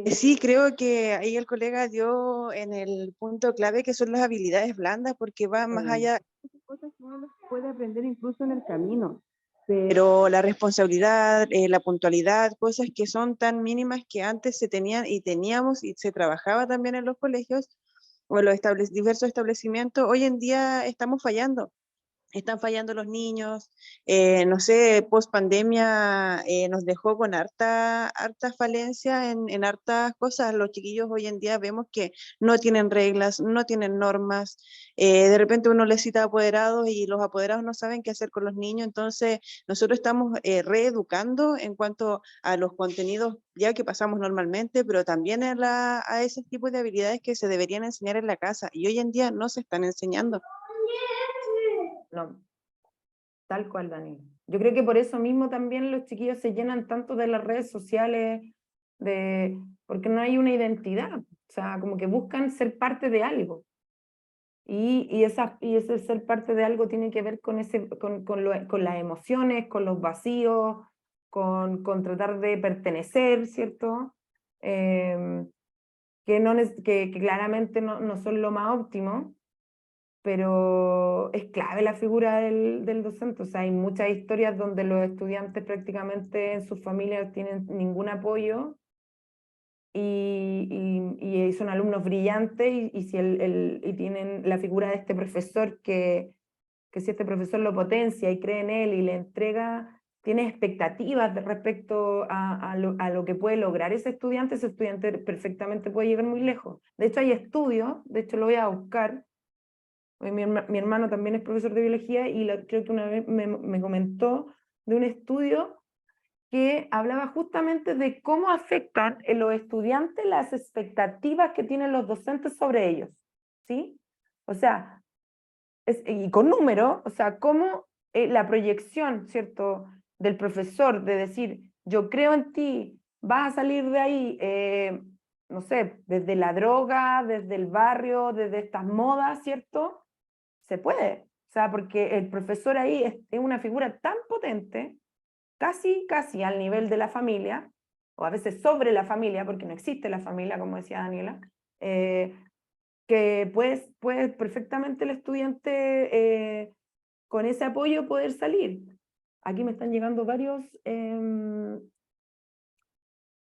Sí, creo que ahí el colega dio en el punto clave que son las habilidades blandas, porque va más allá de cosas que uno puede aprender incluso en el camino. Pero la responsabilidad, la puntualidad, cosas que son tan mínimas que antes se tenían y teníamos y se trabajaba también en los colegios o en los diversos establecimientos, hoy en día estamos fallando. Están fallando los niños, no sé, post pandemia nos dejó con harta falencia en hartas cosas. Los chiquillos hoy en día vemos que no tienen reglas, no tienen normas, de repente uno les cita apoderados y los apoderados no saben qué hacer con los niños, entonces nosotros estamos reeducando en cuanto a los contenidos ya que pasamos normalmente, pero también a ese tipo de habilidades que se deberían enseñar en la casa y hoy en día no se están enseñando. No, tal cual, Dani. Yo creo que por eso mismo también los chiquillos se llenan tanto de las redes sociales, porque no hay una identidad, o sea, como que buscan ser parte de algo. Y ese ser parte de algo tiene que ver con las emociones, con los vacíos, con tratar de pertenecer, ¿cierto? Que claramente no son lo más óptimo, pero es clave la figura del docente. O sea, hay muchas historias donde los estudiantes prácticamente en sus familias tienen ningún apoyo y son alumnos brillantes y tienen la figura de este profesor que si este profesor lo potencia y cree en él y le entrega, tiene expectativas respecto a lo que puede lograr ese estudiante perfectamente puede llegar muy lejos. De hecho hay estudios, de hecho lo voy a buscar. Mi hermano también es profesor de biología y creo que una vez me comentó de un estudio que hablaba justamente de cómo afectan en los estudiantes las expectativas que tienen los docentes sobre ellos, ¿sí? O sea, y con números, o sea, cómo la proyección, ¿cierto?, del profesor de decir, yo creo en ti, vas a salir de ahí, no sé, desde la droga, desde el barrio, desde estas modas, ¿cierto? Se puede, o sea, porque el profesor ahí es una figura tan potente, casi al nivel de la familia, o a veces sobre la familia, porque no existe la familia, como decía Daniela, que puede perfectamente el estudiante con ese apoyo poder salir. Aquí me están llegando varios...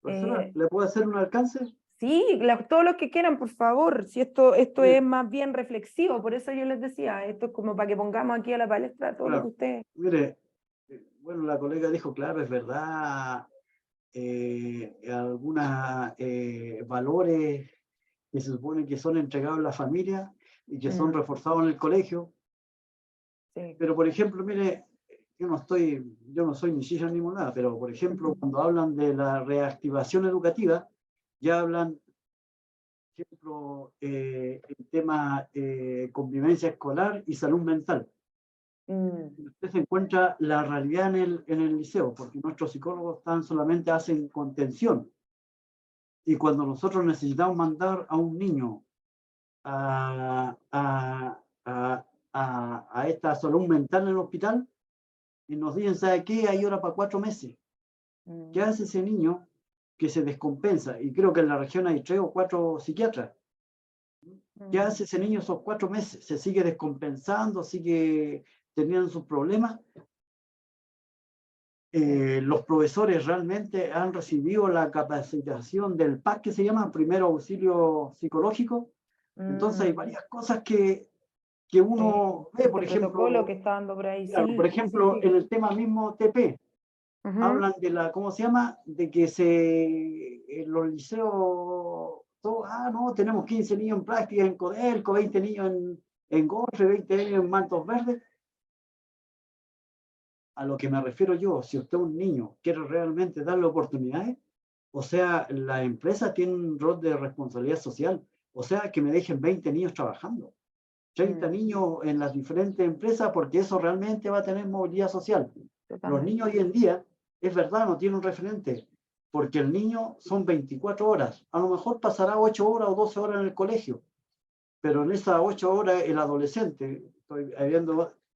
Profesora, ¿le puedo hacer un alcance? Sí, todos los que quieran, por favor. Si esto es más bien reflexivo, por eso yo les decía, esto es como para que pongamos aquí a la palestra todo lo que ustedes... Mire, bueno, la colega dijo, claro, es verdad, algunos valores que se supone que son entregados a la familia y que son reforzados en el colegio. Sí. Pero, por ejemplo, mire, yo no soy ni silla ni nada, pero, por ejemplo, cuando hablan de la reactivación educativa, ya hablan, por ejemplo, el tema convivencia escolar y salud mental. Usted se encuentra la realidad en el liceo, porque nuestros psicólogos solamente hacen contención. Y cuando nosotros necesitamos mandar a un niño a esta salud mental en el hospital, y nos dicen, ¿sabe qué? Hay hora para 4 meses. ¿Qué hace ese niño que se descompensa? Y creo que en la región hay 3 o 4 psiquiatras. ¿Qué hace ese niño esos 4 meses? ¿Se sigue descompensando? ¿Sigue teniendo sus problemas? Los profesores realmente han recibido la capacitación del PAC, que se llama Primero Auxilio Psicológico. Entonces hay varias cosas que uno ve, por Este protocolo ejemplo, que está dando por ahí, claro, sí, por sí, ejemplo, sí. en el tema mismo TP, Ujú. hablan de la, ¿cómo se llama? De que en los liceos, no, tenemos 15 niños en práctica en Codelco, 20 niños en Gofre, 20 niños en Mantos Verdes. A lo que me refiero yo, si usted un niño quiere realmente darle oportunidades, o sea, la empresa tiene un rol de responsabilidad social, o sea, que me dejen 20 niños trabajando, 30 niños en las diferentes empresas, porque eso realmente va a tener movilidad social. Los niños hoy en día, es verdad, no tienen un referente, porque el niño son 24 horas, a lo mejor pasará 8 horas o 12 horas en el colegio, pero en esas 8 horas el adolescente,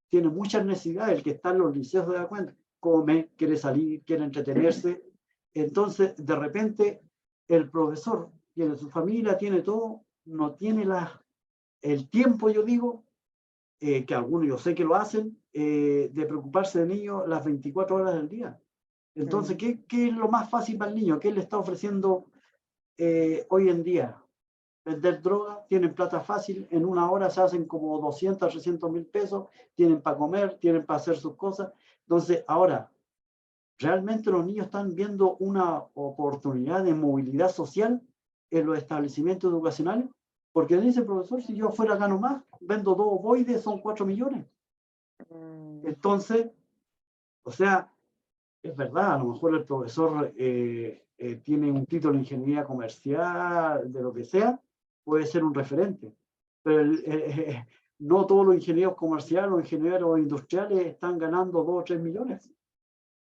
tiene muchas necesidades, el que está en los liceos se da cuenta, come, quiere salir, quiere entretenerse, entonces de repente el profesor tiene su familia, tiene todo, no tiene el tiempo, yo digo, que algunos yo sé que lo hacen, de preocuparse del niño las 24 horas del día. Entonces, ¿qué es lo más fácil para el niño? ¿Qué le está ofreciendo hoy en día? Vender droga, tienen plata fácil, en una hora se hacen como 200, 300 mil pesos, tienen para comer, tienen para hacer sus cosas. Entonces, ahora, ¿realmente los niños están viendo una oportunidad de movilidad social en los establecimientos educacionales? Porque dice el profesor, si yo fuera gano más, vendo 2 ovoides, son 4 millones. Entonces, o sea, es verdad, a lo mejor el profesor tiene un título de ingeniería comercial, de lo que sea, puede ser un referente. Pero no todos los ingenieros comerciales o ingenieros industriales están ganando 2 o 3 millones.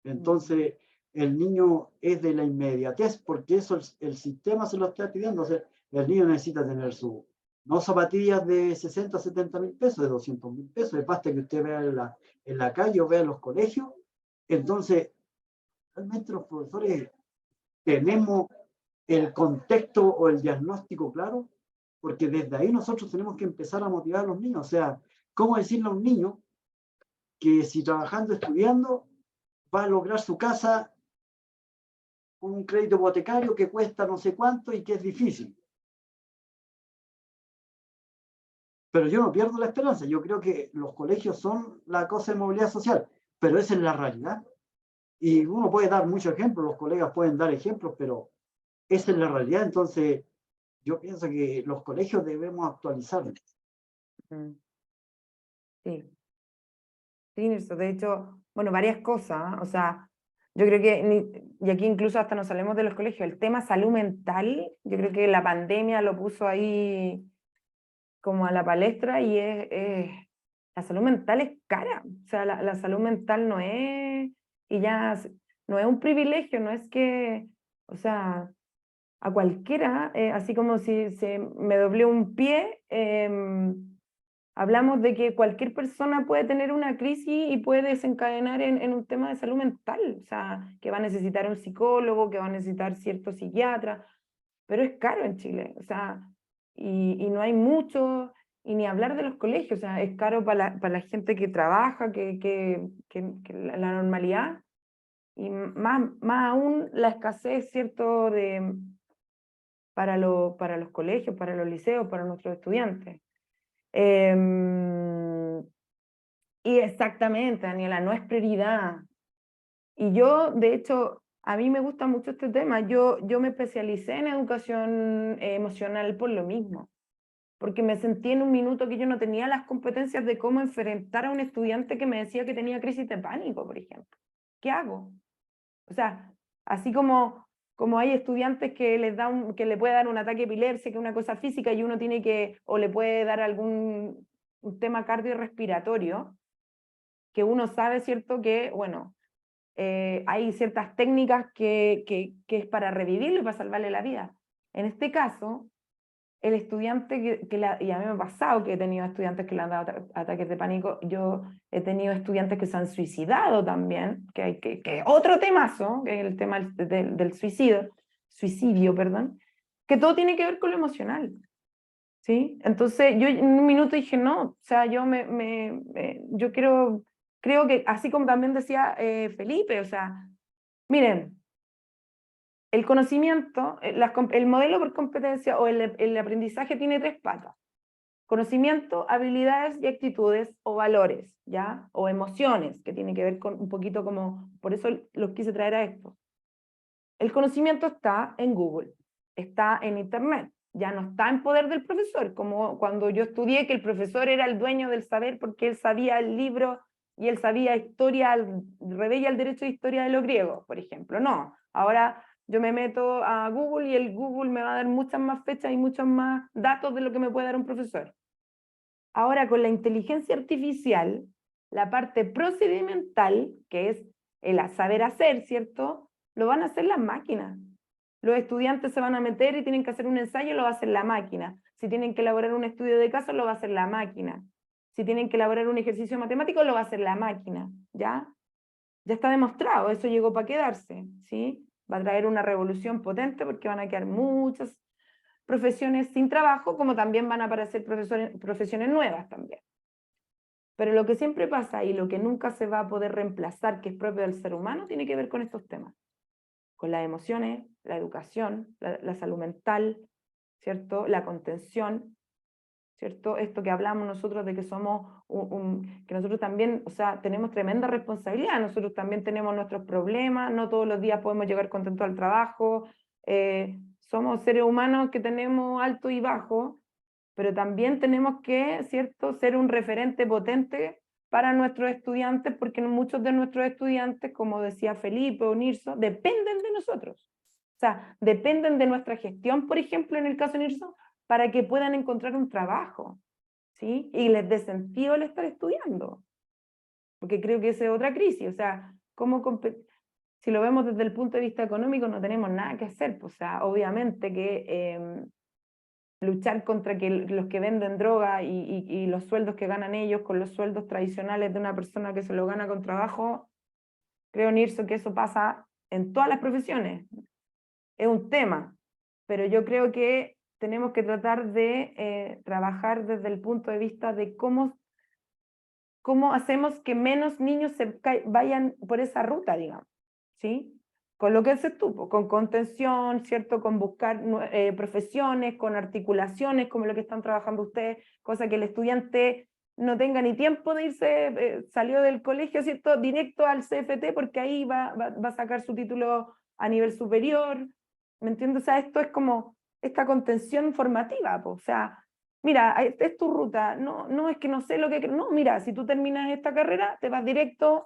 Entonces, el niño es de la inmediatez, porque eso el sistema se lo está pidiendo. O sea, el niño necesita tener no zapatillas de 60, 70 mil pesos, de 200 mil pesos. Basta que usted vea en la calle o vea en los colegios. Entonces, realmente los profesores tenemos el contexto o el diagnóstico claro, porque desde ahí nosotros tenemos que empezar a motivar a los niños. O sea, ¿cómo decirle a un niño que si trabajando, estudiando, va a lograr su casa con un crédito hipotecario que cuesta no sé cuánto y que es difícil? Pero yo no pierdo la esperanza. Yo creo que los colegios son la cosa de movilidad social, pero esa es la realidad. Y uno puede dar muchos ejemplos, los colegas pueden dar ejemplos, pero esa es la realidad. Entonces, yo pienso que los colegios debemos actualizarlos. Sí. Sí, eso, de hecho, bueno, varias cosas, ¿eh? O sea, yo creo que, y aquí incluso hasta nos salimos de los colegios, el tema salud mental, yo creo que la pandemia lo puso ahí como a la palestra y la salud mental es cara, o sea, la salud mental no es, y ya no es un privilegio, no es que, o sea, a cualquiera, así como si se me doblé un pie, hablamos de que cualquier persona puede tener una crisis y puede desencadenar en un tema de salud mental, o sea, que va a necesitar un psicólogo, que va a necesitar cierto psiquiatra, pero es caro en Chile, o sea, y no hay mucho, y ni hablar de los colegios, o sea, es caro para la gente que trabaja, que la normalidad, y más aún la escasez, ¿cierto?, para los colegios, para los liceos, para nuestros estudiantes. Y exactamente, Daniela, no es prioridad. Y yo, de hecho, a mí me gusta mucho este tema. Yo me especialicé en educación emocional por lo mismo, porque me sentí en un minuto que yo no tenía las competencias de cómo enfrentar a un estudiante que me decía que tenía crisis de pánico, por ejemplo. ¿Qué hago? O sea, así como hay estudiantes que que le puede dar un ataque de epilepsia, que es una cosa física, y uno tiene que, o le puede dar algún un tema cardiorrespiratorio, que uno sabe, ¿cierto?, que, bueno, hay ciertas técnicas que es para revivirlo y para salvarle la vida. En este caso, el estudiante y a mí me ha pasado que he tenido estudiantes que le han dado ataques de pánico, yo he tenido estudiantes que se han suicidado también, que es otro temazo, que es el tema del suicidio, perdón, que todo tiene que ver con lo emocional, ¿sí? Entonces yo en un minuto dije, no, o sea, yo creo que, así como también decía Felipe, o sea, miren, el conocimiento, el modelo por competencia o el aprendizaje tiene 3 patas. Conocimiento, habilidades y actitudes o valores, ¿ya? O emociones, que tiene que ver con un poquito como, por eso los quise traer a esto. El conocimiento está en Google, está en Internet, ya no está en poder del profesor, como cuando yo estudié que el profesor era el dueño del saber porque él sabía el libro y él sabía historia, Rebella al derecho de historia de los griegos, por ejemplo. No, ahora yo me meto a Google y el Google me va a dar muchas más fechas y muchos más datos de lo que me puede dar un profesor. Ahora con la inteligencia artificial, la parte procedimental, que es el saber hacer, ¿cierto? Lo van a hacer las máquinas. Los estudiantes se van a meter y tienen que hacer un ensayo, lo va a hacer la máquina. Si tienen que elaborar un estudio de caso, lo va a hacer la máquina. Si tienen que elaborar un ejercicio matemático, lo va a hacer la máquina, ¿ya? Ya está demostrado, eso llegó para quedarse, ¿sí? Va a traer una revolución potente porque van a quedar muchas profesiones sin trabajo, como también van a aparecer profesiones nuevas también. Pero lo que siempre pasa y lo que nunca se va a poder reemplazar, que es propio del ser humano, tiene que ver con estos temas. Con las emociones, la educación, la salud mental, ¿cierto? La contención, ¿cierto? Esto que hablamos nosotros de que somos que nosotros también, o sea, tenemos tremenda responsabilidad, nosotros también tenemos nuestros problemas, no todos los días podemos llegar contentos al trabajo, somos seres humanos que tenemos alto y bajo, pero también tenemos que, ¿cierto?, ser un referente potente para nuestros estudiantes, porque muchos de nuestros estudiantes, como decía Felipe o Nirso, dependen de nosotros. O sea, dependen de nuestra gestión, por ejemplo, en el caso de Nirso, para que puedan encontrar un trabajo, ¿sí? Y les dé sentido el estar estudiando. Porque creo que esa es otra crisis, o sea, si lo vemos desde el punto de vista económico, no tenemos nada que hacer, pues, o sea, obviamente que luchar contra los que venden droga y los sueldos que ganan ellos con los sueldos tradicionales de una persona que se lo gana con trabajo, creo, Nirso, que eso pasa en todas las profesiones. Es un tema, pero yo creo que tenemos que tratar de trabajar desde el punto de vista de cómo hacemos que menos niños vayan por esa ruta, digamos, ¿sí? Con lo que haces tú, con contención, ¿cierto? Con buscar profesiones, con articulaciones, como lo que están trabajando ustedes, cosa que el estudiante no tenga ni tiempo de irse, salió del colegio, ¿cierto? Directo al CFT, porque ahí va a sacar su título a nivel superior, ¿me entiendes? O sea, esto es como esta contención formativa, o sea, mira, es tu ruta, no es que no sé lo que... No, mira, si tú terminas esta carrera, te vas directo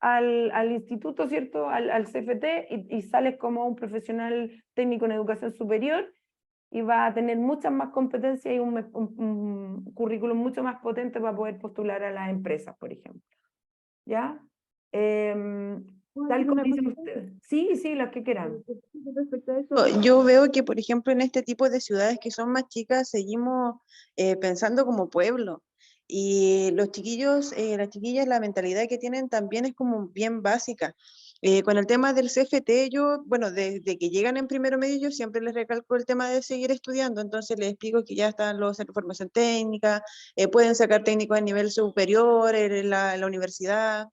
al instituto, ¿cierto? Al CFT y sales como un profesional técnico en educación superior y vas a tener muchas más competencias y un currículum mucho más potente para poder postular a las empresas, por ejemplo. ¿Ya? Tal como dicen ustedes. Sí, las que quieran. Respecto a eso, yo veo que, por ejemplo, en este tipo de ciudades que son más chicas, seguimos pensando como pueblo. Y los chiquillos, las chiquillas, la mentalidad que tienen también es como bien básica. Con el tema del CFT, yo, bueno, desde que llegan en primero medio, yo siempre les recalco el tema de seguir estudiando, entonces les explico que ya están los centros de formación técnica, pueden sacar técnicos a nivel superior en la universidad.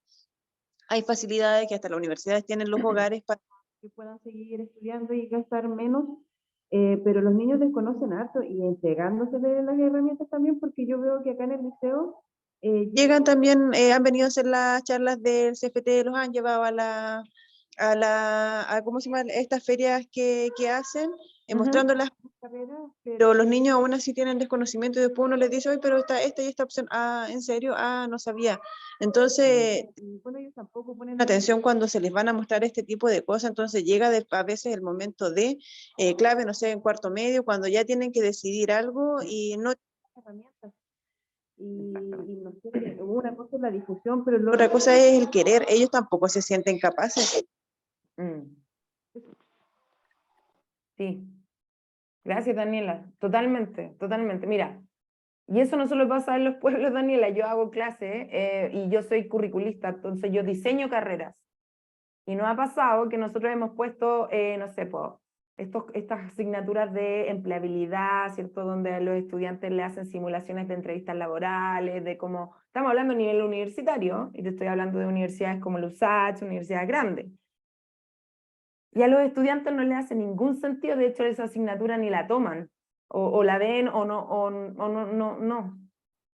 Hay facilidades que hasta las universidades tienen los hogares para que puedan seguir estudiando y gastar menos, pero los niños desconocen harto y entregándose de las herramientas también, porque yo veo que acá en el liceo llegan también, han venido a hacer las charlas del CFT, los han llevado ¿cómo se llama? Estas ferias que hacen, mostrando las carreras, pero los niños aún así tienen desconocimiento y después uno les dice, oye, pero esta y esta opción, ¿en serio? No sabía. Entonces, bueno, ellos tampoco ponen atención cuando se les van a mostrar este tipo de cosas, entonces llega a veces el momento de clave, no sé, en cuarto medio, cuando ya tienen que decidir algo y no tienen herramientas. Y no sé, una cosa es la difusión, pero la otra cosa es el querer, ellos tampoco se sienten capaces. Sí, Gracias, Daniela. Totalmente, totalmente. Mira, y eso no solo pasa en los pueblos, Daniela. Yo hago clases y yo soy curriculista, entonces yo diseño carreras. Y nos ha pasado que nosotros hemos puesto, no sé, estas asignaturas de empleabilidad, ¿cierto? Donde a los estudiantes le hacen simulaciones de entrevistas laborales, de cómo, estamos hablando a nivel universitario, y te estoy hablando de universidades como la USACH, universidades grandes. Y a los estudiantes no les hace ningún sentido, de hecho esa asignatura ni la toman, o la ven o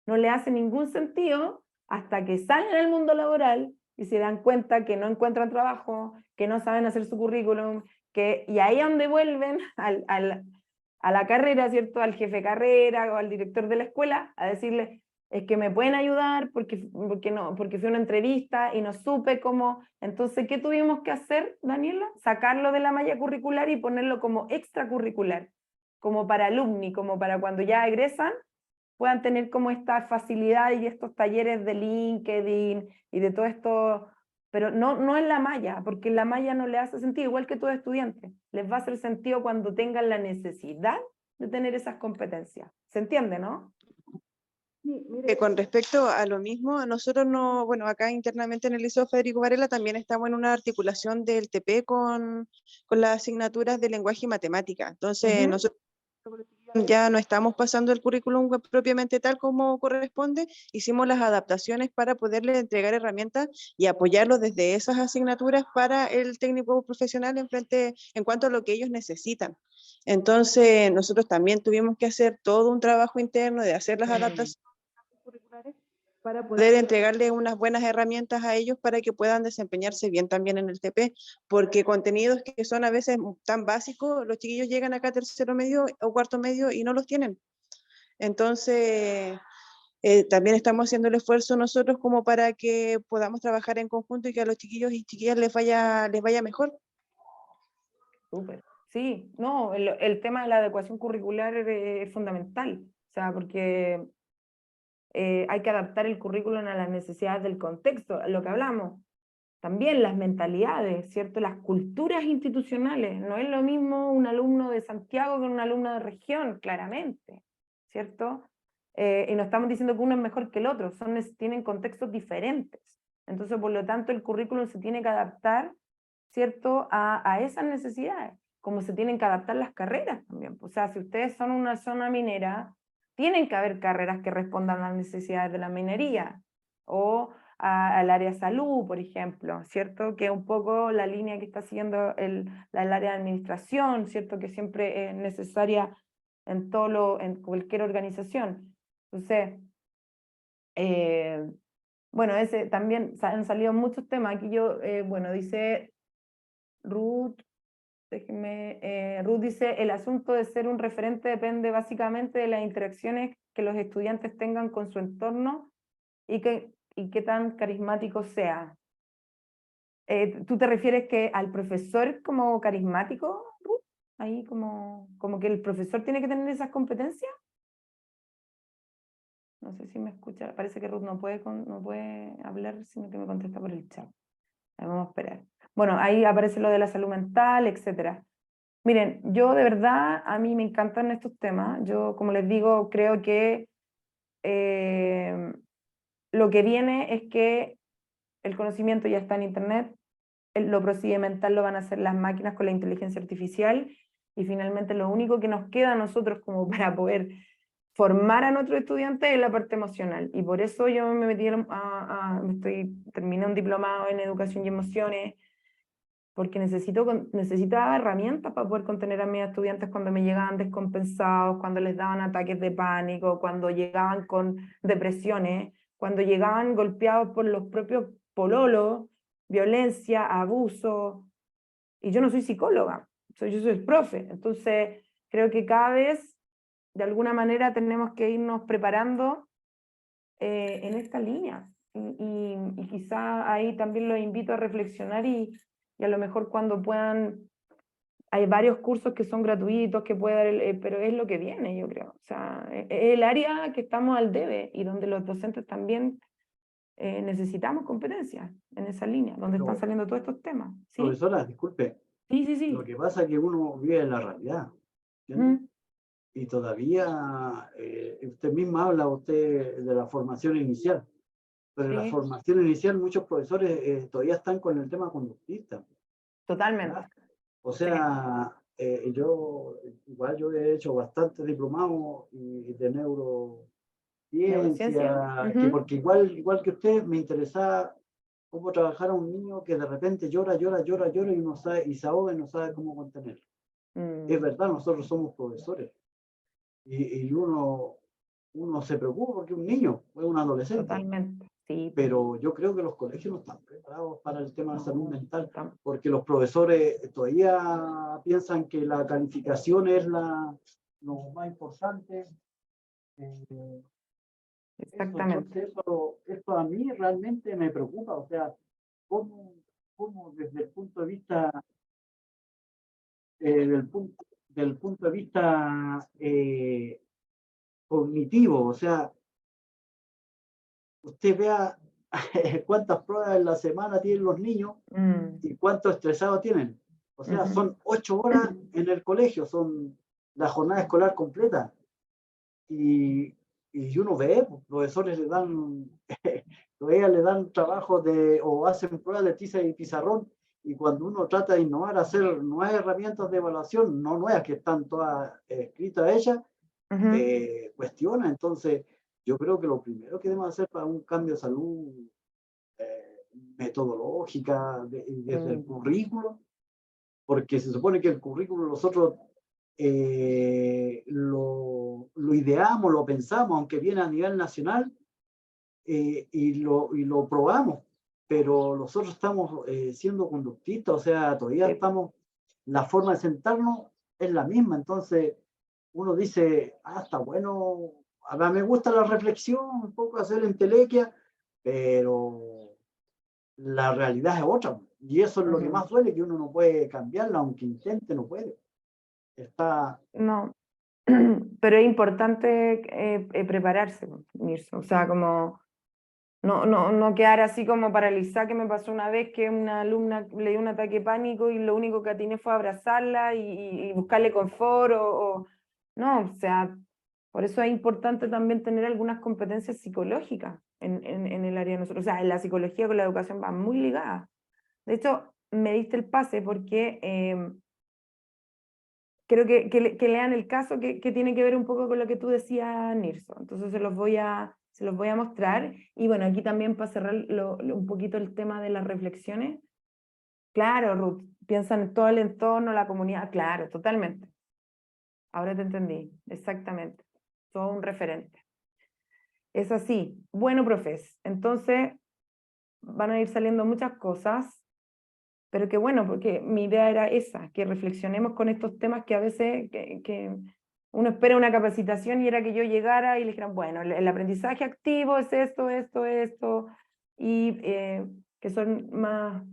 no le hace ningún sentido hasta que salen al mundo laboral y se dan cuenta que no encuentran trabajo, que no saben hacer su currículum, y ahí es donde vuelven a la carrera, ¿cierto? Al jefe de carrera o al director de la escuela a decirle, es que me pueden ayudar porque fui a una entrevista y no supe cómo. Entonces, ¿qué tuvimos que hacer, Daniela? Sacarlo de la malla curricular y ponerlo como extracurricular, como para alumni, como para cuando ya egresan, puedan tener como esta facilidad y estos talleres de LinkedIn y de todo esto, pero no en la malla, porque en la malla no le hace sentido, igual que todo estudiante, les va a hacer sentido cuando tengan la necesidad de tener esas competencias. ¿Se entiende, no? Sí, mire, con respecto a lo mismo, nosotros no, bueno, acá internamente en el Liceo Federico Varela también estamos en una articulación del TP con las asignaturas de lenguaje y matemática. Entonces, nosotros ya no estamos pasando el currículum propiamente tal como corresponde, hicimos las adaptaciones para poderle entregar herramientas y apoyarlos desde esas asignaturas para el técnico profesional en cuanto a lo que ellos necesitan. Entonces, nosotros también tuvimos que hacer todo un trabajo interno de hacer las adaptaciones curriculares para poder entregarle unas buenas herramientas a ellos para que puedan desempeñarse bien también en el TP, porque contenidos que son a veces tan básicos, los chiquillos llegan acá a tercero medio o cuarto medio y no los tienen. Entonces, también estamos haciendo el esfuerzo nosotros como para que podamos trabajar en conjunto y que a los chiquillos y chiquillas les vaya mejor. Súper. Sí, no, el tema de la adecuación curricular es fundamental, o sea, porque hay que adaptar el currículum a las necesidades del contexto, lo que hablamos. También las mentalidades, ¿cierto? Las culturas institucionales. No es lo mismo un alumno de Santiago que un alumno de región, claramente, ¿cierto? Y no estamos diciendo que uno es mejor que el otro, tienen contextos diferentes. Entonces, por lo tanto, el currículum se tiene que adaptar, ¿cierto? A esas necesidades, como se tienen que adaptar las carreras también. O sea, si ustedes son una zona minera, tienen que haber carreras que respondan a las necesidades de la minería, o al área de salud, por ejemplo, ¿cierto? Que es un poco la línea que está siguiendo el área de administración, ¿cierto? Que siempre es necesaria en cualquier organización. Entonces, bueno, también han salido muchos temas. Aquí bueno, dice Ruth, Ruth dice, el asunto de ser un referente depende básicamente de las interacciones que los estudiantes tengan con su entorno y qué tan carismático sea. ¿Tú te refieres que al profesor como carismático, Ruth? Ahí como que el profesor tiene que tener esas competencias. No sé si me escucha, parece que Ruth no puede hablar, sino que me contesta por el chat. Vamos a esperar. Bueno, ahí aparece lo de la salud mental, etcétera. Miren, yo de verdad, a mí me encantan estos temas. Yo, como les digo, creo que lo que viene es que el conocimiento ya está en Internet, lo procedimental lo van a hacer las máquinas con la inteligencia artificial, y finalmente lo único que nos queda a nosotros como para poder formar a nuestros estudiantes es la parte emocional, y por eso yo me metí terminé un diplomado en educación y emociones, porque necesitaba herramientas para poder contener a mis estudiantes cuando me llegaban descompensados, cuando les daban ataques de pánico, cuando llegaban con depresiones, cuando llegaban golpeados por los propios pololos, violencia, abuso. Y yo no soy psicóloga, yo soy el profe. Entonces, creo que cada vez, de alguna manera, tenemos que irnos preparando en esta línea. Y quizá ahí también los invito a reflexionar y a lo mejor cuando puedan, hay varios cursos que son gratuitos, que puede dar pero es lo que viene, yo creo. O sea, es el área que estamos al debe y donde los docentes también necesitamos competencias en esa línea, donde están saliendo todos estos temas. ¿Sí? Profesora, disculpe. Sí. Lo que pasa es que uno vive en la realidad. ¿Entiendes? y todavía, usted misma habla usted de la formación inicial, pero en la Sí, formación inicial muchos profesores todavía están con el tema conductista. totalmente. ¿Verdad? O Sí. sea, yo he hecho bastantes diplomados de Neurociencia. neurociencia, que porque igual que usted me interesaba cómo trabajar a un niño que de repente llora y uno sabe, y se ahoga y no sabe cómo contenerlo. Es verdad, nosotros somos profesores y uno se preocupa porque un niño es un adolescente. Totalmente, sí. Pero yo creo que los colegios no están preparados para el tema de salud mental, Tam- porque los profesores todavía piensan que la calificación es lo más importante. Exactamente. Entonces eso a mí realmente me preocupa, o sea, cómo desde el punto de vista, del punto de vista cognitivo, o sea, usted vea cuántas pruebas en la semana tienen los niños y cuánto estresados tienen. O sea, son 8 horas en el colegio, son la jornada escolar completa. Y uno ve, pues, profesores todavía le dan trabajos o hacen pruebas de tiza y pizarrón, y cuando uno trata de innovar, hacer nuevas herramientas de evaluación, no nuevas, que están todas escritas ellas, cuestiona. Entonces, yo creo que lo primero que debemos hacer para un cambio de salud metodológica desde el currículo, porque se supone que el currículo nosotros lo ideamos, lo pensamos, aunque viene a nivel nacional, y lo probamos, pero nosotros estamos siendo conductistas, o sea, todavía estamos, la forma de sentarnos es la misma. Entonces uno dice, está bueno, a mí me gusta la reflexión, un poco hacer entelequia, pero la realidad es otra, y eso es lo que más duele, que uno no puede cambiarla, aunque intente, no puede. No, pero es importante prepararse, Mirso. O sea, como no quedar así como paralizada, que me pasó una vez que una alumna le dio un ataque de pánico y lo único que atiné fue abrazarla y buscarle confort no, o sea, por eso es importante también tener algunas competencias psicológicas en el área de nosotros. O sea, en la psicología con la educación van muy ligadas. De hecho, me diste el pase porque creo que lean el caso que tiene que ver un poco con lo que tú decías, Nirso. Entonces se los voy a mostrar. Y bueno, aquí también para cerrar un poquito el tema de las reflexiones. Claro, Ruth, piensan en todo el entorno, la comunidad. Claro, totalmente. Ahora te entendí, exactamente. Todo un referente. Es así. Bueno, profes, entonces van a ir saliendo muchas cosas, pero qué bueno, porque mi idea era esa, que reflexionemos con estos temas que a veces que uno espera una capacitación y era que yo llegara y le dijeran, bueno, el aprendizaje activo es esto, y que son más,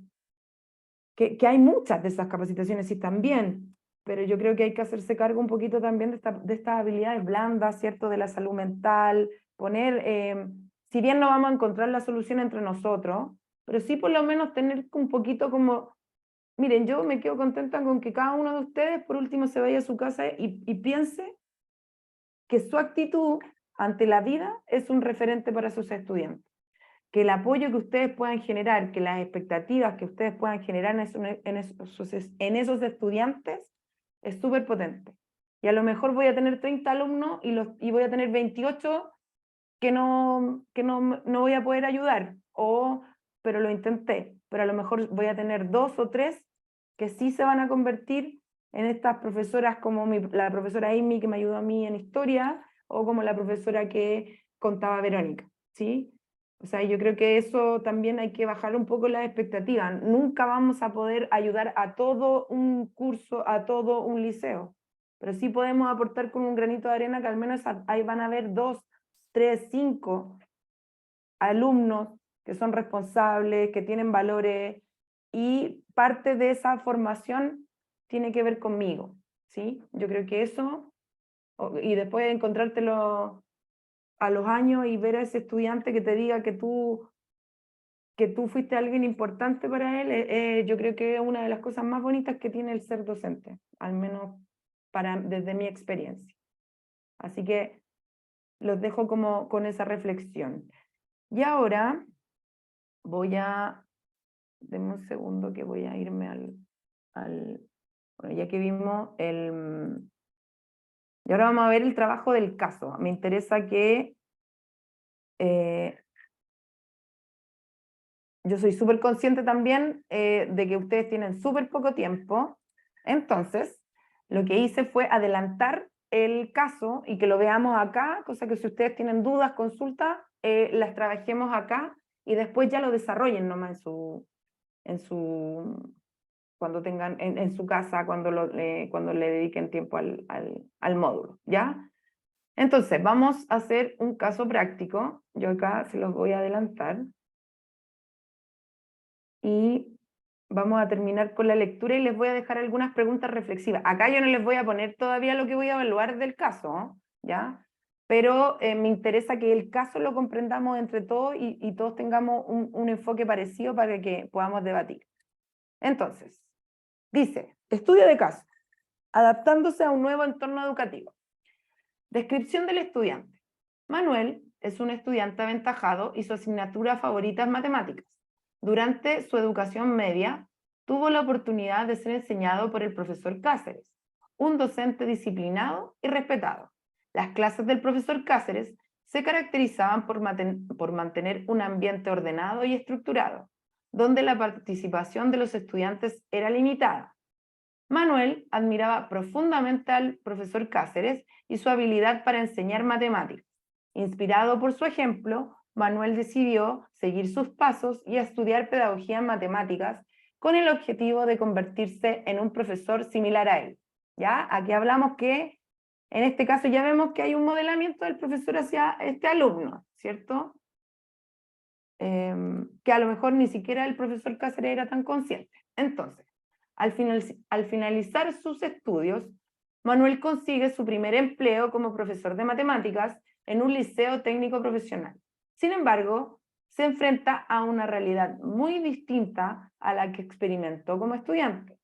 que hay muchas de esas capacitaciones y también, pero yo creo que hay que hacerse cargo un poquito también de estas habilidades blandas, ¿cierto? De la salud mental, poner, si bien no vamos a encontrar la solución entre nosotros, pero sí por lo menos tener un poquito como, miren, yo me quedo contenta con que cada uno de ustedes por último se vaya a su casa y piense que su actitud ante la vida es un referente para sus estudiantes, que el apoyo que ustedes puedan generar, que las expectativas que ustedes puedan generar en esos estudiantes es súper potente. Y a lo mejor voy a tener 30 alumnos y voy a tener 28 que no voy a poder ayudar, pero lo intenté, pero a lo mejor voy a tener 2 o 3 que sí se van a convertir en estas profesoras como la profesora Amy que me ayudó a mí en historia, o como la profesora que contaba Verónica, ¿sí? O sea, yo creo que eso también hay que bajar un poco las expectativas. Nunca vamos a poder ayudar a todo un curso, a todo un liceo, pero sí podemos aportar con un granito de arena que al menos ahí van a haber 2, 3, 5 alumnos que son responsables, que tienen valores, y parte de esa formación tiene que ver conmigo, ¿sí? Yo creo que eso, y después de encontrártelo a los años y ver a ese estudiante que te diga que tú fuiste alguien importante para él, yo creo que es una de las cosas más bonitas que tiene el ser docente, al menos desde mi experiencia. Así que los dejo como con esa reflexión. Y ahora denme un segundo que voy a irme bueno, ya que vimos y ahora vamos a ver el trabajo del caso. Me interesa que yo soy súper consciente también de que ustedes tienen súper poco tiempo, entonces lo que hice fue adelantar el caso y que lo veamos acá, cosa que si ustedes tienen dudas, consultas, las trabajemos acá y después ya lo desarrollen nomás cuando tengan, en su casa, cuando le dediquen tiempo al módulo, ¿ya? Entonces, vamos a hacer un caso práctico, yo acá se los voy a adelantar, y vamos a terminar con la lectura y les voy a dejar algunas preguntas reflexivas. Acá yo no les voy a poner todavía lo que voy a evaluar del caso, ¿ya? Pero me interesa que el caso lo comprendamos entre todos y todos tengamos un enfoque parecido para que podamos debatir. Entonces, dice, estudio de caso, adaptándose a un nuevo entorno educativo. Descripción del estudiante. Manuel es un estudiante aventajado y su asignatura favorita es matemáticas. Durante su educación media, tuvo la oportunidad de ser enseñado por el profesor Cáceres, un docente disciplinado y respetado. Las clases del profesor Cáceres se caracterizaban por mantener un ambiente ordenado y estructurado, donde la participación de los estudiantes era limitada. Manuel admiraba profundamente al profesor Cáceres y su habilidad para enseñar matemáticas. Inspirado por su ejemplo, Manuel decidió seguir sus pasos y estudiar pedagogía en matemáticas con el objetivo de convertirse en un profesor similar a él. ¿Ya? Aquí hablamos que, en este caso ya vemos que hay un modelamiento del profesor hacia este alumno, ¿cierto? Que a lo mejor ni siquiera el profesor Cáceres era tan consciente. Entonces, al finalizar sus estudios, Manuel consigue su primer empleo como profesor de matemáticas en un liceo técnico profesional. Sin embargo, se enfrenta a una realidad muy distinta a la que experimentó como estudiante.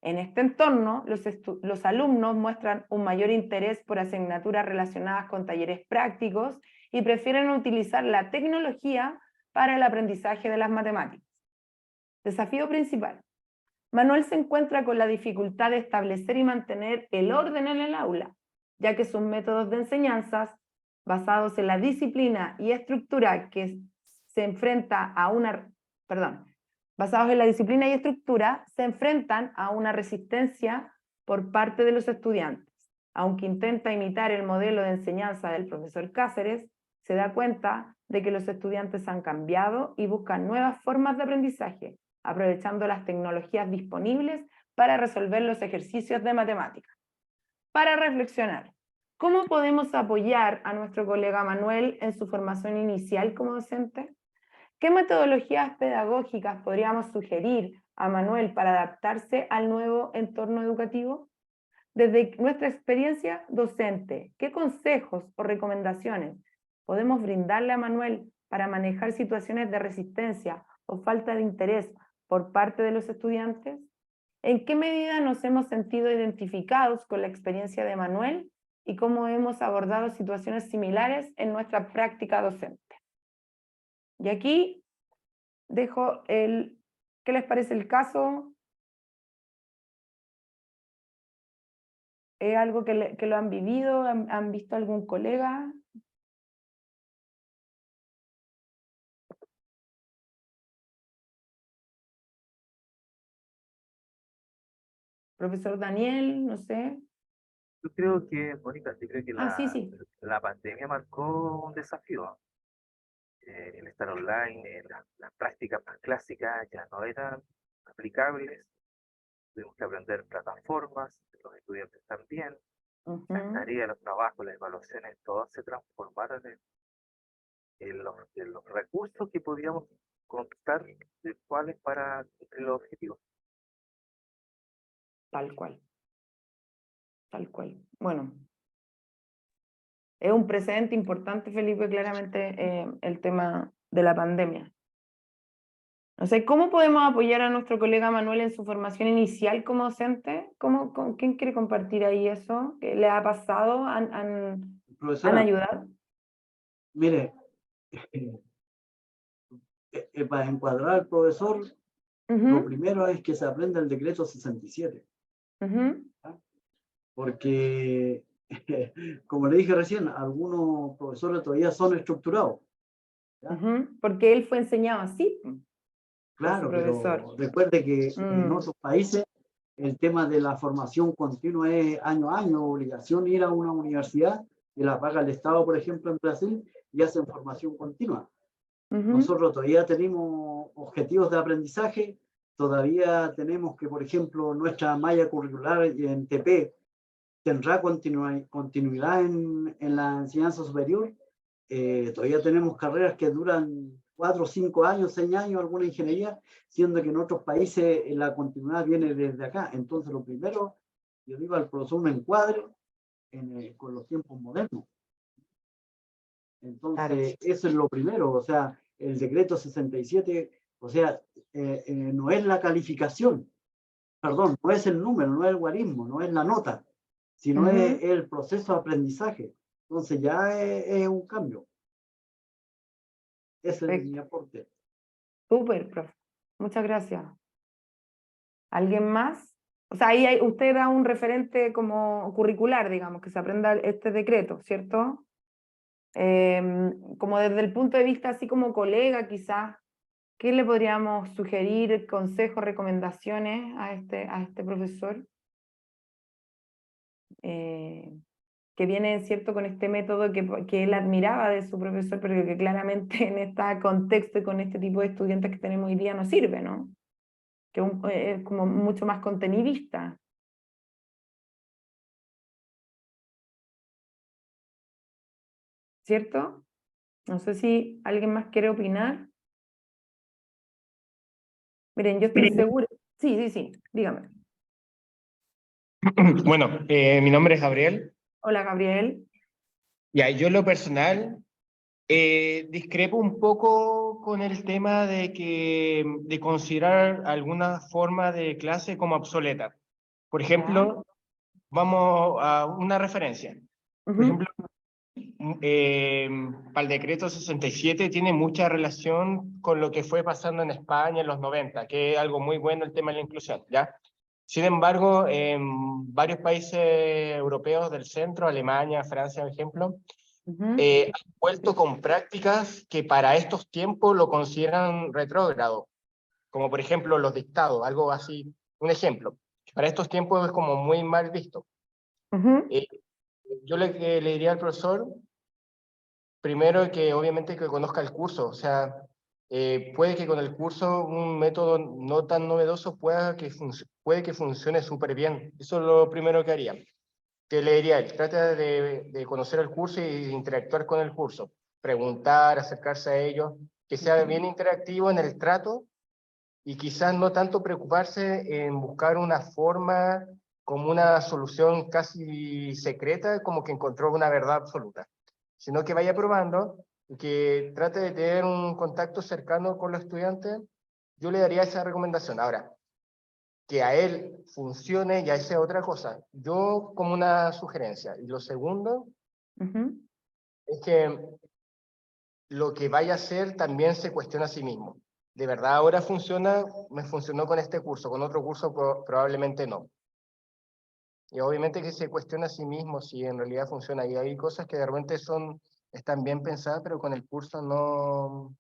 En este entorno, los alumnos muestran un mayor interés por asignaturas relacionadas con talleres prácticos y prefieren utilizar la tecnología para el aprendizaje de las matemáticas. Desafío principal. Manuel se encuentra con la dificultad de establecer y mantener el orden en el aula, ya que sus métodos de enseñanzas, basados en la disciplina y estructura se enfrentan a una resistencia por parte de los estudiantes. Aunque intenta imitar el modelo de enseñanza del profesor Cáceres, se da cuenta de que los estudiantes han cambiado y buscan nuevas formas de aprendizaje, aprovechando las tecnologías disponibles para resolver los ejercicios de matemáticas. Para reflexionar, ¿cómo podemos apoyar a nuestro colega Manuel en su formación inicial como docente? ¿Qué metodologías pedagógicas podríamos sugerir a Manuel para adaptarse al nuevo entorno educativo? Desde nuestra experiencia docente, ¿qué consejos o recomendaciones podemos brindarle a Manuel para manejar situaciones de resistencia o falta de interés por parte de los estudiantes? ¿En qué medida nos hemos sentido identificados con la experiencia de Manuel y cómo hemos abordado situaciones similares en nuestra práctica docente? Y aquí dejo ¿qué les parece el caso? ¿Es algo que lo han vivido? ¿Han visto algún colega? Profesor Daniel, no sé. Yo creo que, Mónica, yo creo que Sí. la pandemia marcó un desafío. El estar online, las prácticas más clásicas ya no eran aplicables. Tuvimos que aprender plataformas, los estudiantes también. Las tareas, los trabajos, las evaluaciones, todas se transformaron en los recursos que podíamos contar virtuales para cumplir los objetivos. Tal cual. Tal cual. Bueno, es un precedente importante, Felipe, claramente el tema de la pandemia. O sea, ¿cómo podemos apoyar a nuestro colega Manuel en su formación inicial como docente? ¿Quién quiere compartir ahí eso? ¿Qué le ha pasado? ¿Han Profesora, ayudado? mire, para encuadrar al profesor, lo Ujú, primero es que se aprenda el decreto 67, ujú, porque, como le dije recién, algunos profesores todavía son estructurados. ¿Ya? ujú, porque él fue enseñado así por su Claro, profesor. pero recuerde que en Mm, otros países el tema de la formación continua es año a año, obligación ir a una universidad y la paga el Estado, por ejemplo, en Brasil, y hacen formación continua. ujú, Nosotros todavía tenemos objetivos de aprendizaje, todavía tenemos que, por ejemplo, nuestra malla curricular en TP tendrá continuidad en la enseñanza superior. Todavía tenemos carreras que duran 4, 5 años, 6 años, alguna ingeniería, siendo que en otros países la continuidad viene desde acá. Entonces, lo primero, yo digo al profesor un encuadre con los tiempos modernos. claro. Entonces, eso es lo primero, o sea, el decreto 67, o sea, no es la calificación, perdón, no es el número, no es el guarismo, no es la nota, sino es Ujú, el proceso de aprendizaje. Entonces, ya es un cambio. Ese es mi perfecto. aporte. Súper, profe. Muchas gracias. ¿Alguien más? O sea, ahí usted da un referente como curricular, digamos, que se aprenda este decreto, ¿cierto? Como desde el punto de vista así como colega, quizás, ¿qué le podríamos sugerir, consejos, recomendaciones a este profesor? Que viene, ¿cierto?, con este método que él admiraba de su profesor, pero que claramente en este contexto y con este tipo de estudiantes que tenemos hoy día no sirve, ¿no? Que es como mucho más contenidista. ¿Cierto? No sé si alguien más quiere opinar. Miren, yo estoy segura. Sí, sí, sí, dígame. Bueno, mi nombre es Gabriel. Hola, Gabriel. Ya, yo en lo personal discrepo un poco con el tema de considerar alguna forma de clase como obsoleta. Por Ya. ejemplo, vamos a una referencia. Por Ujú, ejemplo, para el decreto 67 tiene mucha relación con lo que fue pasando en España en los 90, que es algo muy bueno el tema de la inclusión, ¿ya? Sin embargo, en varios países europeos del centro, Alemania, Francia, por ejemplo, ujú, han vuelto con prácticas que para estos tiempos lo consideran retrógrado, como por ejemplo los dictados, algo así, un ejemplo. Para estos tiempos es como muy mal visto. ujú. Eh, yo le diría al profesor, primero que obviamente que conozca el curso, o sea, puede que con el curso un método no tan novedoso puede que funcione súper bien. Eso es lo primero que haría. Que le diría, trata de conocer el curso y interactuar con el curso, preguntar, acercarse a ellos, que sea bien interactivo en el trato y quizás no tanto preocuparse en buscar una forma como una solución casi secreta, como que encontró una verdad absoluta, sino que vaya probando y que trate de tener un contacto cercano con los estudiantes. Yo le daría esa recomendación. Ahora, que a él funcione, ya sea otra cosa. Yo como una sugerencia. Y lo segundo Ujú. es que lo que vaya a hacer también se cuestiona a sí mismo. ¿De verdad ahora funciona? Me funcionó con este curso, con otro curso probablemente no. Y obviamente que se cuestiona a sí mismo si en realidad funciona. Y hay cosas que de repente están bien pensadas, pero con el curso no,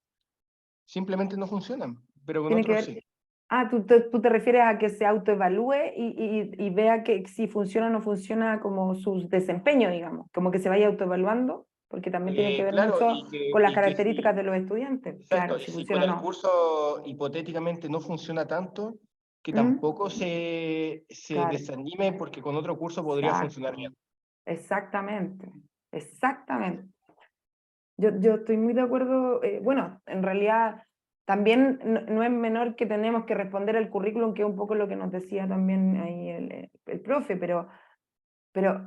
simplemente no funcionan, pero con Tiene que otros ver. sí. Ah, tú te refieres a que se autoevalúe y vea que si funciona o no funciona como su desempeño, digamos, como que se vaya autoevaluando, porque también tiene que ver Claro, mucho con las y que características si, de los estudiantes, exacto, claro, y si si con funciona o el no. curso hipotéticamente no funciona tanto, que ¿Mm? tampoco se Claro, desanime porque con otro curso podría funcionar exacto, bien. exactamente, exactamente. Yo estoy muy de acuerdo, bueno, en realidad también no es menor que tenemos que responder al currículum, que es un poco lo que nos decía también ahí el profe, pero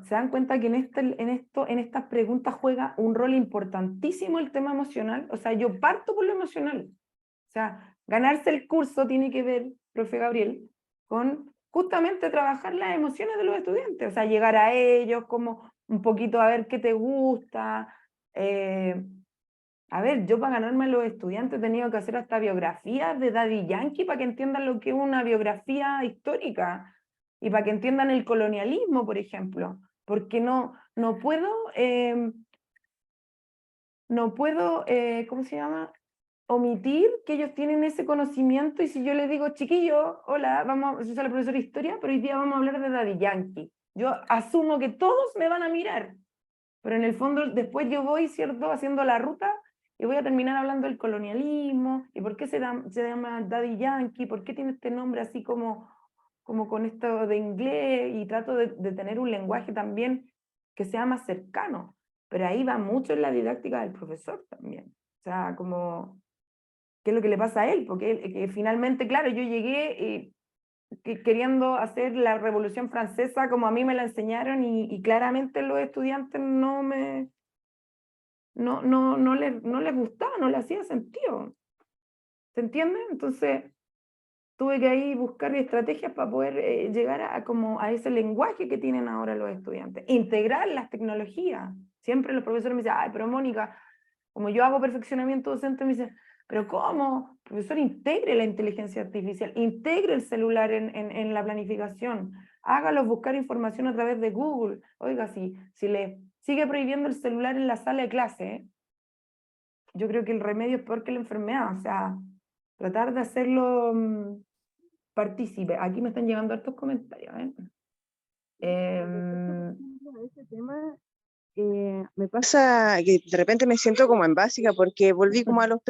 se dan cuenta que en estas preguntas juega un rol importantísimo el tema emocional. O sea, yo parto por lo emocional. O sea, Ganarse el curso tiene que ver, profe Gabriel, con justamente trabajar las emociones de los estudiantes, o sea, llegar a ellos, como un poquito a ver qué te gusta. A ver, yo para ganarme a los estudiantes he tenido que hacer hasta biografías de Daddy Yankee para que entiendan lo que es una biografía histórica y para que entiendan el colonialismo, por ejemplo, porque no puedo, ¿cómo se llama? Omitir que ellos tienen ese conocimiento, y si yo les digo, chiquillos, hola, yo soy la profesora de historia, pero hoy día vamos a hablar de Daddy Yankee. Yo asumo que todos me van a mirar, pero en el fondo después yo voy, ¿cierto?, haciendo la ruta y voy a terminar hablando del colonialismo, y por qué se llama Daddy Yankee, por qué tiene este nombre así como con esto de inglés, y trato de tener un lenguaje también que sea más cercano, pero ahí va mucho en la didáctica del profesor también, o sea, como qué es lo que le pasa a él, porque que finalmente, claro, yo llegué queriendo hacer la Revolución Francesa como a mí me la enseñaron, y claramente los estudiantes no les gustaba, no les hacía sentido. ¿Se entiende? Entonces tuve que ahí buscar estrategias para poder llegar a ese lenguaje que tienen ahora los estudiantes. Integrar las tecnologías. Siempre los profesores me dicen, ay, pero Mónica, como yo hago perfeccionamiento docente, me dicen, pero ¿cómo? Profesor, integre la inteligencia artificial, integre el celular en la planificación, hágalos buscar información a través de Google. Oiga, si le sigue prohibiendo el celular en la sala de clase, yo creo que el remedio es peor que la enfermedad, o sea, tratar de hacerlo partícipe. Aquí me están llegando hartos comentarios, ¿eh? Este tema, me pasa que de repente me siento como en básica porque volví como a los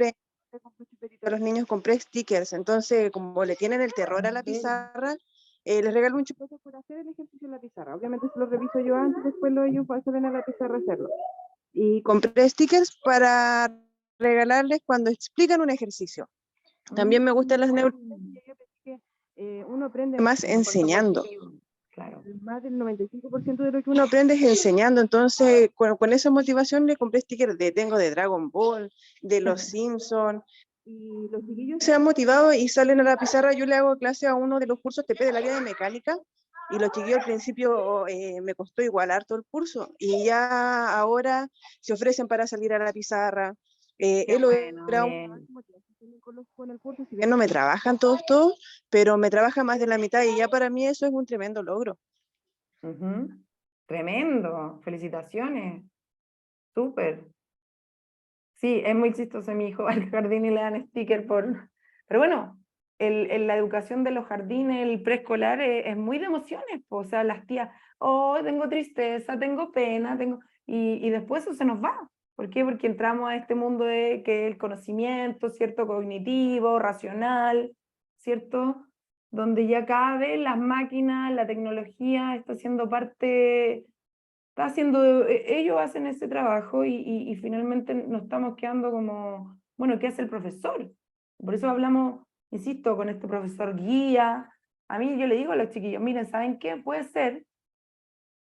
a los niños compré stickers, entonces como le tienen el terror a la pizarra, les regalo un chocolate por hacer el ejercicio en la pizarra. Obviamente se lo reviso yo antes, después ellos salen a la pizarra a hacerlo. Y compré stickers para regalarles cuando explican un ejercicio. También me gustan las neurociencias, yo pensé que uno aprende más enseñando. Claro. Más del 95% de lo que uno aprende es enseñando, entonces con esa motivación le compré stickers tengo de Dragon Ball, de los Simpsons, y los chiquillos se han motivado y salen a la pizarra. Yo le hago clase a uno de los cursos TP del área de mecánica, y los chiquillos al principio me costó igual harto el curso, y ya ahora se ofrecen para salir a la pizarra. He logrado con el curso, si bien no me trabajan todos, pero me trabaja más de la mitad, y ya para mí eso es un tremendo logro. Tremendo, felicitaciones, súper. Sí, es muy chistoso, mi hijo va al jardín y le dan sticker por... Pero bueno, la educación de los jardines, el preescolar, es muy de emociones, o sea, las tías, oh, tengo tristeza, tengo pena, y después eso se nos va. ¿Por qué? Porque entramos a este mundo de que el conocimiento, ¿cierto? Cognitivo, racional, ¿cierto? Donde ya cada vez las máquinas, la tecnología está siendo parte... ellos hacen ese trabajo, y finalmente nos estamos quedando como, bueno, ¿qué hace el profesor? Por eso hablamos, insisto, con este profesor guía. A mí yo le digo a los chiquillos, miren, ¿saben qué? Puede ser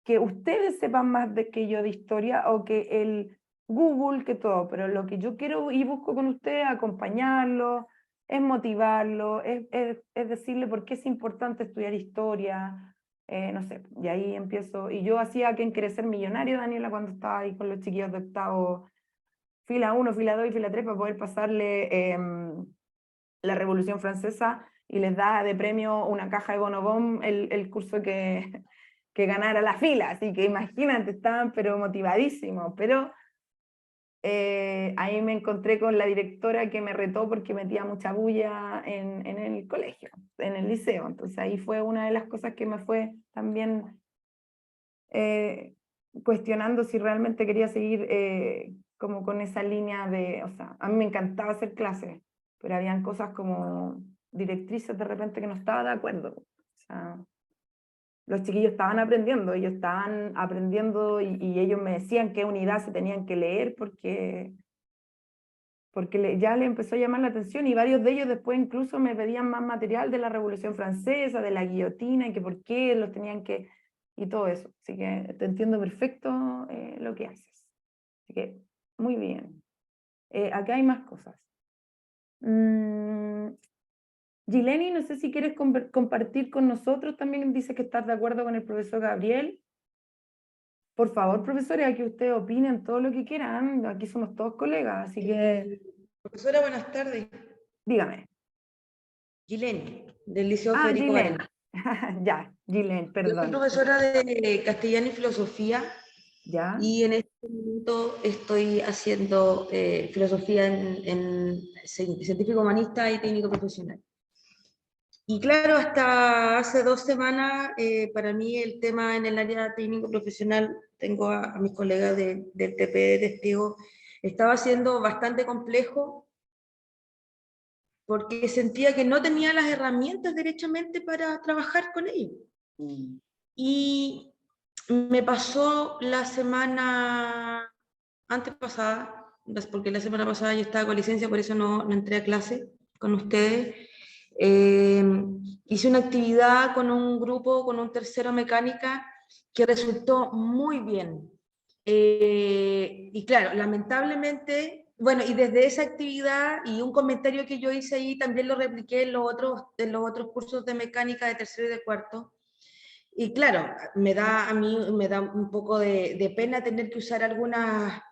que ustedes sepan más que yo de historia, o que el Google, que todo, pero lo que yo quiero y busco con ustedes es acompañarlo, es motivarlo, es decirle por qué es importante estudiar historia, no sé, y ahí empiezo. Y yo hacía Quién quiere ser millonario, Daniela, cuando estaba ahí con los chiquillos de octavo, fila 1, fila 2 y fila 3, para poder pasarle la Revolución Francesa, y les da de premio una caja de bonobón el curso que ganara la fila. Así que imagínate, estaban pero motivadísimos. Pero ahí me encontré con la directora que me retó porque metía mucha bulla en el colegio, en el liceo. Entonces ahí fue una de las cosas que me fue también cuestionando si realmente quería seguir como con esa línea de, o sea, a mí me encantaba hacer clases, pero habían cosas como directrices de repente que no estaba de acuerdo. O sea, los chiquillos estaban aprendiendo, y ellos me decían qué unidad se tenían que leer porque ya le empezó a llamar la atención, y varios de ellos después incluso me pedían más material de la Revolución Francesa, de la guillotina, y que por qué los tenían que... y todo eso. Así que te entiendo perfecto lo que haces. Así que, muy bien. Acá hay más cosas. Gileni, no sé si quieres compartir con nosotros también, dice que estás de acuerdo con el profesor Gabriel. Por favor, profesores, aquí ustedes opinen todo lo que quieran, aquí somos todos colegas, así que Profesora, buenas tardes. dígame. Gilén, del Liceo Federico Gilén. Varela. Ya, Gilén, Yo soy perdón. profesora de castellano y filosofía, Ya. y en este momento estoy haciendo filosofía en científico humanista y técnico profesional. Y claro, hasta hace 2 semanas, para mí el tema en el área técnico profesional, tengo a mis colegas del TP de testigo, estaba siendo bastante complejo, porque sentía que no tenía las herramientas derechamente para trabajar con ellos. Y me pasó la semana antepasada, porque la semana pasada yo estaba con licencia, por eso no entré a clase con ustedes. Hice una actividad con un grupo, con un tercero mecánica, que resultó muy bien. Y claro, lamentablemente, bueno, y desde esa actividad y un comentario que yo hice ahí, también lo repliqué en los otros cursos de mecánica de tercero y de cuarto. Y claro, a mí me da un poco de pena tener que usar algunas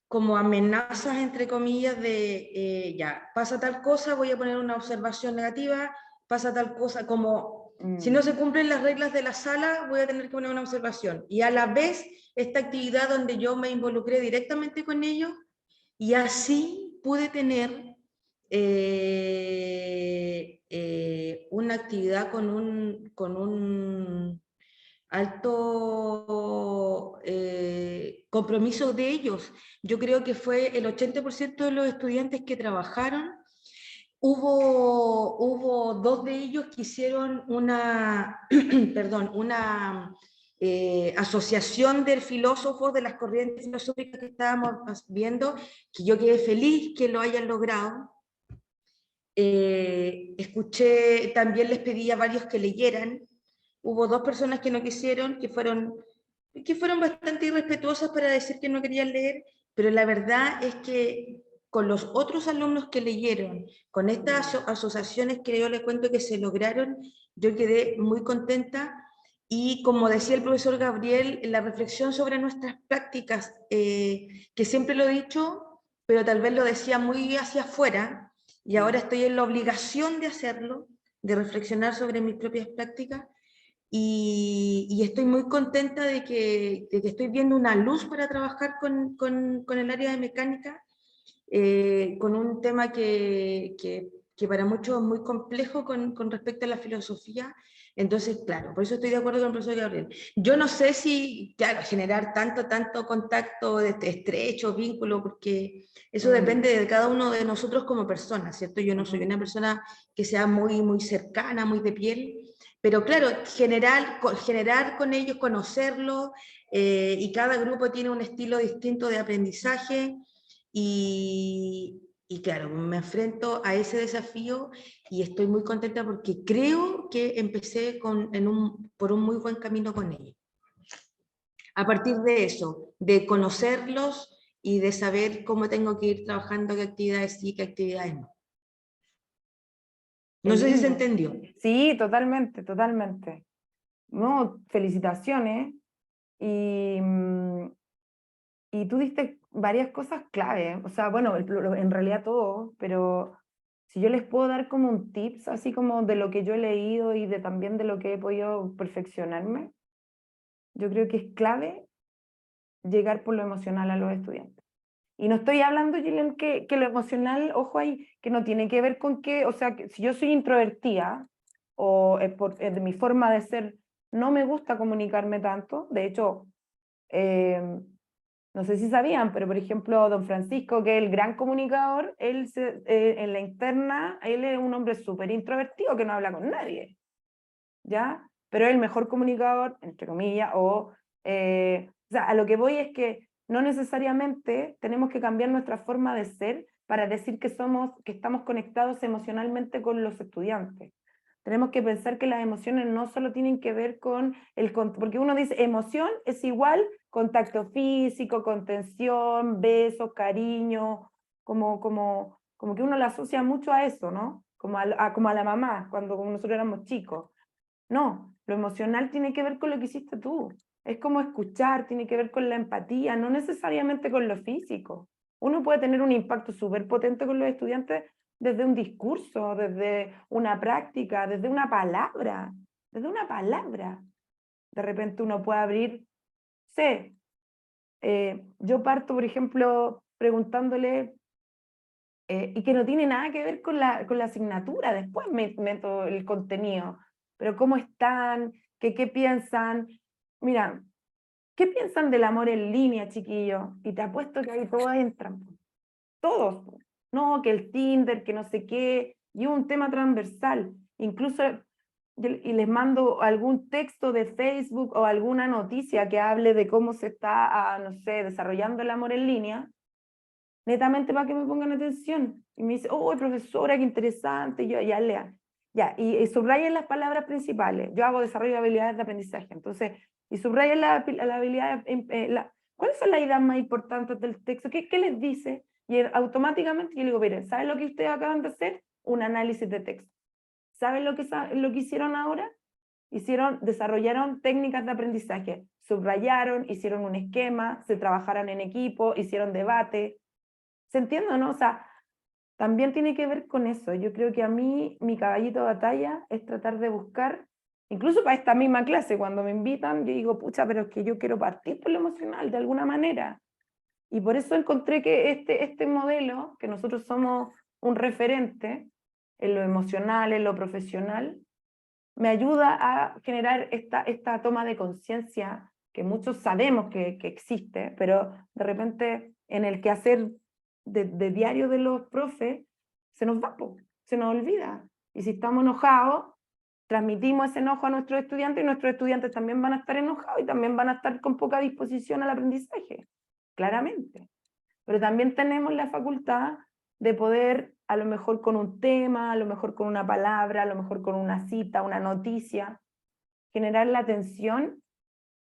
como amenazas, entre comillas, de ya, pasa tal cosa, voy a poner una observación negativa, pasa tal cosa, como si no se cumplen las reglas de la sala, voy a tener que poner una observación. Y a la vez, esta actividad donde yo me involucré directamente con ellos, y así pude tener una actividad con un alto compromiso de ellos. Yo creo que fue el 80% de los estudiantes que trabajaron. Hubo 2 de ellos que hicieron una, perdón, una asociación de filósofos de las corrientes filosóficas que estábamos viendo, que yo quedé feliz que lo hayan logrado. Escuché, también les pedí a varios que leyeran. Hubo 2 personas que no quisieron, que fueron bastante irrespetuosas para decir que no querían leer, pero la verdad es que con los otros alumnos que leyeron, con estas asociaciones que yo les cuento que se lograron, yo quedé muy contenta. Y como decía el profesor Gabriel, la reflexión sobre nuestras prácticas, que siempre lo he dicho, pero tal vez lo decía muy hacia afuera, y ahora estoy en la obligación de hacerlo, de reflexionar sobre mis propias prácticas. Y estoy muy contenta de que estoy viendo una luz para trabajar con el área de mecánica, con un tema que para muchos es muy complejo con respecto a la filosofía. Entonces, claro, por eso estoy de acuerdo con el profesor Gabriel. Yo no sé si, claro, generar tanto contacto estrecho, vínculo, porque eso depende de cada uno de nosotros como personas, ¿cierto? Yo no soy una persona que sea muy cercana, muy de piel, pero claro, generar con ellos, conocerlos, y cada grupo tiene un estilo distinto de aprendizaje, y claro, me enfrento a ese desafío y estoy muy contenta porque creo que empecé por un muy buen camino con ellos. A partir de eso, de conocerlos y de saber cómo tengo que ir trabajando, qué actividades sí, qué actividades no. No sé si se entendió. Sí, totalmente, totalmente. No, felicitaciones. Y tú diste varias cosas clave, o sea, bueno, en realidad todo, pero si yo les puedo dar como un tips, así como de lo que yo he leído y también de lo que he podido perfeccionarme, yo creo que es clave llegar por lo emocional a los estudiantes. Y no estoy hablando, Gillian, que lo emocional, ojo ahí, que no tiene que ver con que, o sea, que si yo soy introvertida o de mi forma de ser, no me gusta comunicarme tanto. De hecho, no sé si sabían, pero por ejemplo, don Francisco, que es el gran comunicador, él en la interna, él es un hombre súper introvertido que no habla con nadie, ¿ya? Pero es el mejor comunicador, entre comillas, o sea, a lo que voy es que no necesariamente tenemos que cambiar nuestra forma de ser para decir que estamos conectados emocionalmente con los estudiantes. Tenemos que pensar que las emociones no solo tienen que ver con porque uno dice emoción es igual contacto físico, contención, besos, cariño, como que uno lo asocia mucho a eso, ¿no? como como a la mamá, cuando nosotros éramos chicos. No, lo emocional tiene que ver con lo que hiciste tú. Es como escuchar, tiene que ver con la empatía, no necesariamente con lo físico. Uno puede tener un impacto súper potente con los estudiantes desde un discurso, desde una práctica, desde una palabra, desde una palabra. De repente uno puede abrir, sé, yo parto, por ejemplo, preguntándole, y que no tiene nada que ver con la asignatura, después meto el contenido, pero cómo están, qué piensan. Mira, ¿qué piensan del amor en línea, chiquillos? Y te apuesto que ahí todos entran, po. Todos, po. No, que el Tinder, que no sé qué, y un tema transversal. Incluso, y les mando algún texto de Facebook o alguna noticia que hable de cómo se está, no sé, desarrollando el amor en línea, netamente para que me pongan atención. Y me dice, oh, profesora, qué interesante. Y yo, ya lea. Ya, y subrayen las palabras principales. Yo hago desarrollo de habilidades de aprendizaje. Entonces, y subrayen la habilidad, ¿cuáles son las ideas más importantes del texto? ¿Qué les dice? Y automáticamente yo le digo, miren, ¿saben lo que ustedes acaban de hacer? Un análisis de texto. ¿Saben lo que hicieron ahora? Desarrollaron técnicas de aprendizaje. Subrayaron, hicieron un esquema, se trabajaron en equipo, hicieron debate. ¿Se entiende, no? O sea, también tiene que ver con eso. Yo creo que a mí, mi caballito de batalla es tratar de buscar, incluso para esta misma clase, cuando me invitan, yo digo, pucha, pero es que yo quiero partir por lo emocional, de alguna manera. Y por eso encontré que este modelo, que nosotros somos un referente en lo emocional, en lo profesional, me ayuda a generar esta toma de conciencia que muchos sabemos que existe, pero de repente en el quehacer de diario de los profes se nos va, se nos olvida. Y si estamos enojados, transmitimos ese enojo a nuestros estudiantes y nuestros estudiantes también van a estar enojados y también van a estar con poca disposición al aprendizaje, claramente. Pero también tenemos la facultad de poder, a lo mejor con un tema, a lo mejor con una palabra, a lo mejor con una cita, una noticia, generar la atención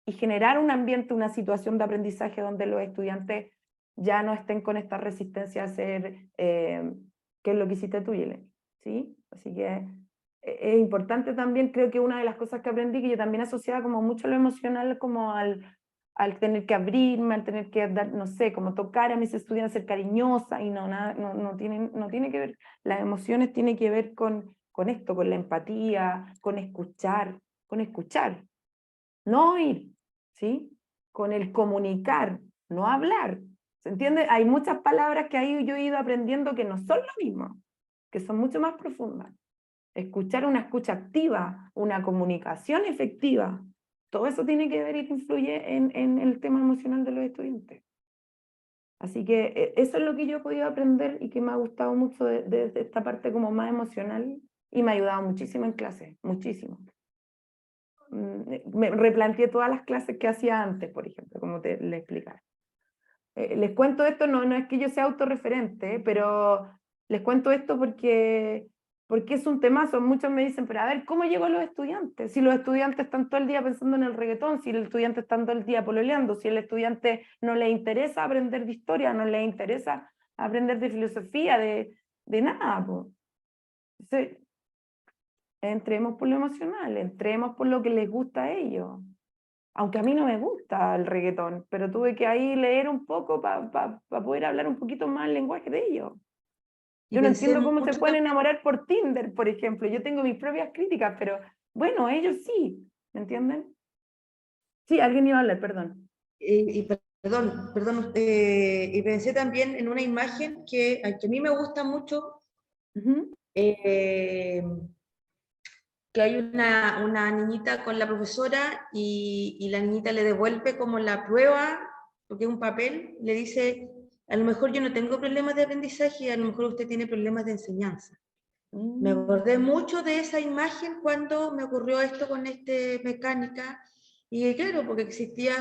y generar un ambiente, una situación de aprendizaje donde los estudiantes ya no estén con esta resistencia a hacer qué es lo que hiciste tú, Yelen, ¿sí? Así que es importante también, creo que una de las cosas que aprendí, que yo también asociaba como mucho lo emocional como al tener que abrirme, al tener que dar, no sé, como tocar a mis estudiantes, ser cariñosa, y no tiene que ver, las emociones tienen que ver con esto, con la empatía, con escuchar, no oír, ¿sí? Con el comunicar, no hablar, ¿se entiende? Hay muchas palabras que ahí yo he ido aprendiendo que no son lo mismo, que son mucho más profundas. Escuchar, una escucha activa, una comunicación efectiva, todo eso tiene que ver y influye en el tema emocional de los estudiantes. Así que eso es lo que yo he podido aprender y que me ha gustado mucho de esta parte como más emocional y me ha ayudado muchísimo en clase, muchísimo. Me replanteé todas las clases que hacía antes, por ejemplo, como le explicaba. Les cuento esto, no es que yo sea autorreferente, pero les cuento esto porque es un temazo. Muchos me dicen, pero a ver, ¿cómo llego a los estudiantes? Si los estudiantes están todo el día pensando en el reggaetón, si el estudiante está todo el día pololeando, si el estudiante no le interesa aprender de historia, no le interesa aprender de filosofía, de nada, pues. Entonces, entremos por lo emocional, entremos por lo que les gusta a ellos. Aunque a mí no me gusta el reggaetón, pero tuve que ahí leer un poco para poder hablar un poquito más el lenguaje de ellos. Yo no entiendo cómo se pueden enamorar por Tinder, por ejemplo. Yo tengo mis propias críticas, pero bueno, ellos sí, ¿me entienden? Sí, alguien iba a hablar, perdón. Perdón, y pensé también en una imagen que a mí me gusta mucho, que hay una niñita con la profesora y la niñita le devuelve como la prueba, porque es un papel, le dice, a lo mejor yo no tengo problemas de aprendizaje, a lo mejor usted tiene problemas de enseñanza. Me acordé mucho de esa imagen cuando me ocurrió esto con mecánica, y claro, porque existía,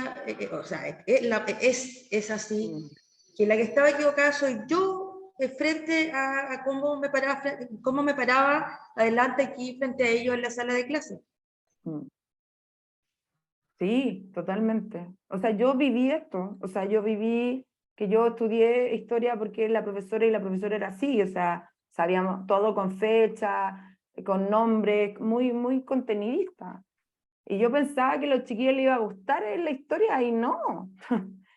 o sea, es así, que la que estaba equivocada soy yo, frente a cómo me paraba adelante aquí frente a ellos en la sala de clase. Sí, totalmente. O sea, yo viví esto, o sea, yo viví que yo estudié historia porque la profesora era así, o sea, sabíamos todo con fecha, con nombres, muy contenidista. Y yo pensaba que a los chiquillos les iba a gustar la historia, y no.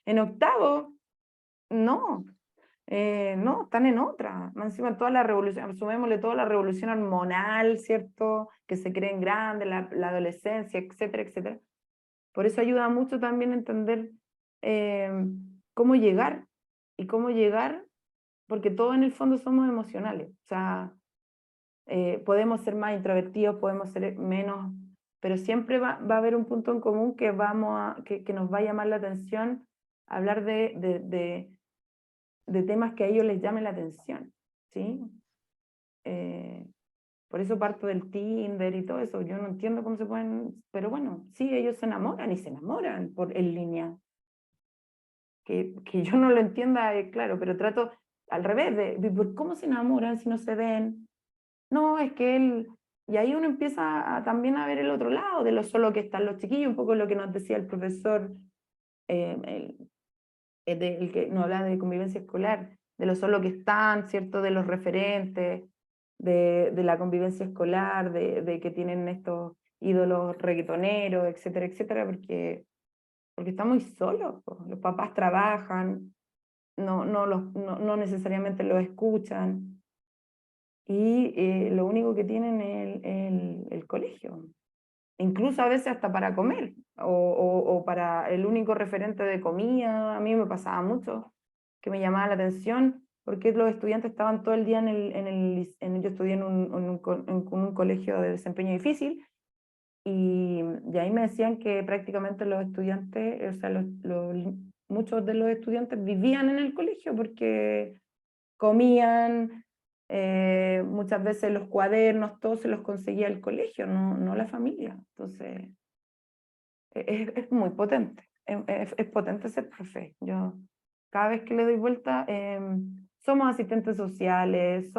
En octavo, no. No, están en otra. Más encima toda la revolución, sumémosle toda la revolución hormonal, ¿cierto? Que se creen grandes, la adolescencia, etcétera, etcétera. Por eso ayuda mucho también a entender cómo llegar, y cómo llegar, porque todos en el fondo somos emocionales. O sea, podemos ser más introvertidos, podemos ser menos, pero siempre va a haber un punto en común que, que nos va a llamar la atención, hablar de temas que a ellos les llamen la atención, ¿sí? Por eso parto del Tinder y todo eso. Yo no entiendo cómo se pueden, pero bueno, sí, ellos se enamoran y se enamoran en línea. Que yo no lo entienda, claro, pero trato al revés, ¿por cómo se enamoran si no se ven? No, es que él... Y ahí uno empieza también a ver el otro lado de lo solo que están los chiquillos, un poco lo que nos decía el profesor, el que nos habla de convivencia escolar, de lo solo que están, ¿cierto? De los referentes, de la convivencia escolar, de que tienen estos ídolos reggaetoneros, etcétera, etcétera, porque están muy solos, po. Los papás trabajan, no necesariamente los escuchan, y lo único que tienen es el colegio. Incluso a veces hasta para comer, o para el único referente de comida. A mí me pasaba mucho, que me llamaba la atención, porque los estudiantes estaban todo el día yo estudié en un colegio de desempeño difícil, y ahí me decían que prácticamente los estudiantes, o sea, muchos de los estudiantes vivían en el colegio porque comían, muchas veces los cuadernos, todo se los conseguía el colegio, no la familia. Entonces, es muy potente, es potente ser profe. Yo, cada vez que le doy vuelta, somos asistentes sociales,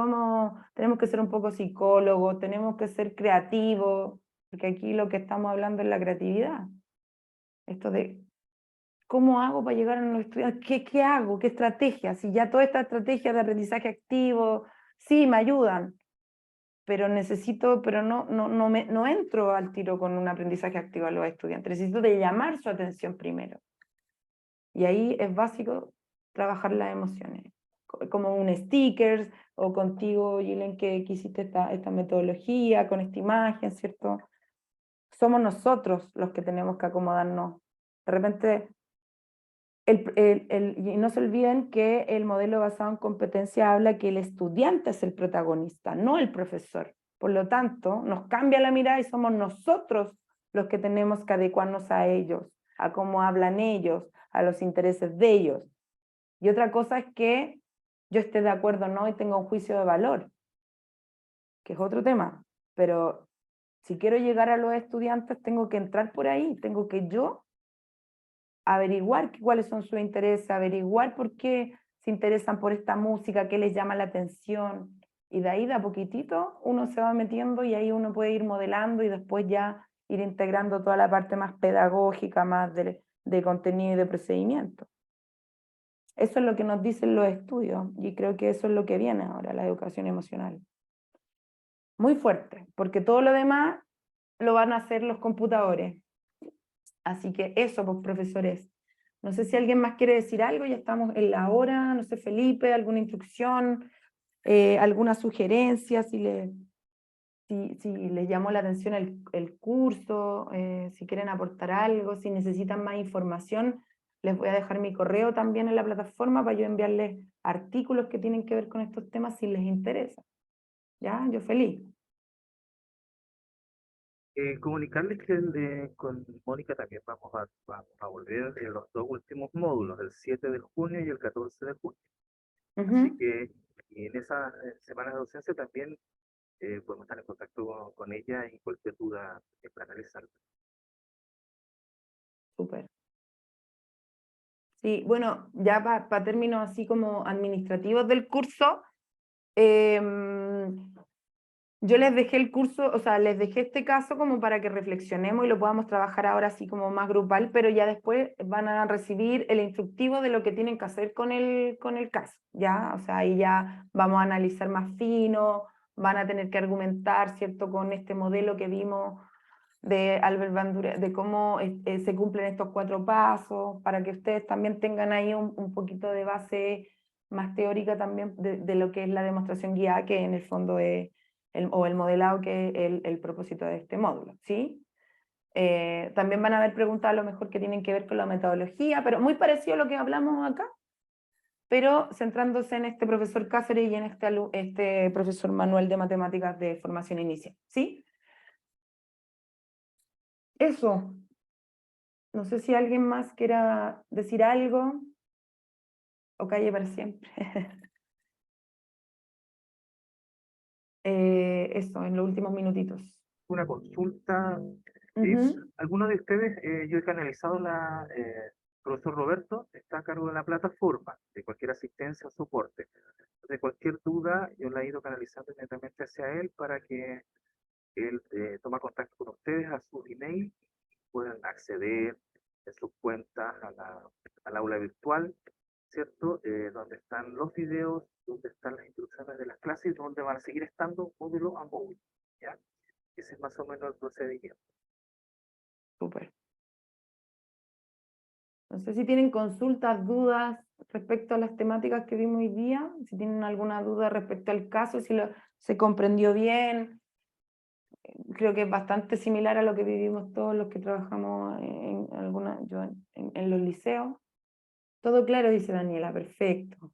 tenemos que ser un poco psicólogos, tenemos que ser creativos, porque aquí lo que estamos hablando es la creatividad. Esto de, ¿cómo hago para llegar a los estudiantes? ¿Qué hago? ¿Qué estrategia? Si ya todas estas estrategias de aprendizaje activo, sí, me ayudan, pero no entro al tiro con un aprendizaje activo a los estudiantes. Necesito de llamar su atención primero. Y ahí es básico trabajar las emociones, como un stickers, o contigo, Gilen, que hiciste esta metodología, con esta imagen, ¿cierto? Somos nosotros los que tenemos que acomodarnos. De repente, y no se olviden que el modelo basado en competencia habla que el estudiante es el protagonista, no el profesor. Por lo tanto, nos cambia la mirada y somos nosotros los que tenemos que adecuarnos a ellos, a cómo hablan ellos, a los intereses de ellos. Y otra cosa es que yo esté de acuerdo o no y tenga un juicio de valor, que es otro tema. Pero si quiero llegar a los estudiantes, tengo que entrar por ahí, tengo que yo averiguar cuáles son sus intereses, averiguar por qué se interesan por esta música, qué les llama la atención, y de ahí de a poquitito uno se va metiendo, y ahí uno puede ir modelando y después ya ir integrando toda la parte más pedagógica, más de contenido y de procedimiento. Eso es lo que nos dicen los estudios, y creo que eso es lo que viene ahora, la educación emocional. Muy fuerte, porque todo lo demás lo van a hacer los computadores. Así que eso, pues, profesores. No sé si alguien más quiere decir algo, ya estamos en la hora, no sé, Felipe, alguna instrucción, alguna sugerencia, si les llamó la atención el curso, si quieren aportar algo, si necesitan más información, les voy a dejar mi correo también en la plataforma para yo enviarles artículos que tienen que ver con estos temas si les interesa. ¿Ya? Yo feliz. Comunicarles que con Mónica también vamos a volver en los dos últimos módulos, el 7 de junio y el 14 de junio. Así que en esa semana de docencia también podemos estar en contacto con ella y cualquier duda para analizar. Súper. Sí, bueno, ya para términos así como administrativos del curso, Yo les dejé el curso, o sea, les dejé este caso como para que reflexionemos y lo podamos trabajar ahora así como más grupal, pero ya después van a recibir el instructivo de lo que tienen que hacer con el caso, ¿ya? O sea, ahí ya vamos a analizar más fino, van a tener que argumentar, ¿cierto?, con este modelo que vimos de Albert Bandura, de cómo se cumplen estos 4 pasos, para que ustedes también tengan ahí un poquito de base más teórica también de lo que es la demostración guiada, que en el fondo es o el modelado, que es el propósito de este módulo, ¿sí? También van a haber preguntas a lo mejor que tienen que ver con la metodología, pero muy parecido a lo que hablamos acá, pero centrándose en este profesor Cáceres y en este profesor Manuel de Matemáticas de Formación Inicial, ¿sí? Eso. No sé si alguien más quiera decir algo, o calle para siempre. Eso, en los últimos minutitos. Una consulta. Ujú. ¿Alguno de ustedes, yo he canalizado profesor Roberto, está a cargo de la plataforma, de cualquier asistencia o soporte? De cualquier duda, yo la he ido canalizando inmediatamente hacia él para que él tome contacto con ustedes a su email, puedan acceder en sus cuentas al aula virtual, ¿cierto? Donde están los videos, donde están las instrucciones de las clases y donde van a seguir estando módulo a módulo, ¿ya? Ese es más o menos el procedimiento. Súper. No sé si tienen consultas, dudas respecto a las temáticas que vimos hoy día, si tienen alguna duda respecto al caso, si se comprendió bien. Creo que es bastante similar a lo que vivimos todos los que trabajamos en los liceos. Todo claro, dice Daniela, perfecto.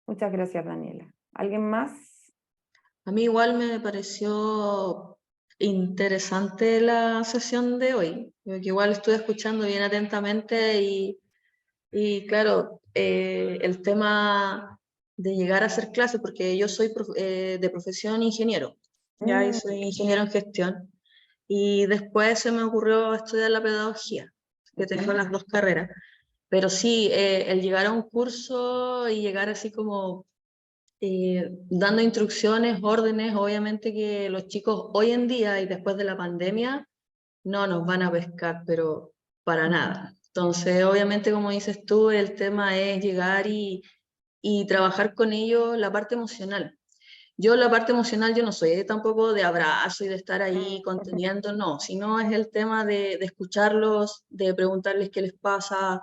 Muchas gracias, Daniela. ¿Alguien más? A mí igual me pareció interesante la sesión de hoy. Yo que igual estuve escuchando bien atentamente y claro, el tema de llegar a hacer clases, porque yo soy de profesión ingeniero, ya y soy ingeniero en gestión, y después se me ocurrió estudiar la pedagogía, que tengo las 2 carreras. Pero sí, el llegar a un curso y llegar así como dando instrucciones, órdenes, obviamente que los chicos hoy en día y después de la pandemia no nos van a pescar, pero para nada. Entonces, obviamente, como dices tú, el tema es llegar y trabajar con ellos la parte emocional. Yo la parte emocional, yo no soy tampoco de abrazo y de estar ahí conteniendo, no, sino es el tema de escucharlos, de preguntarles qué les pasa,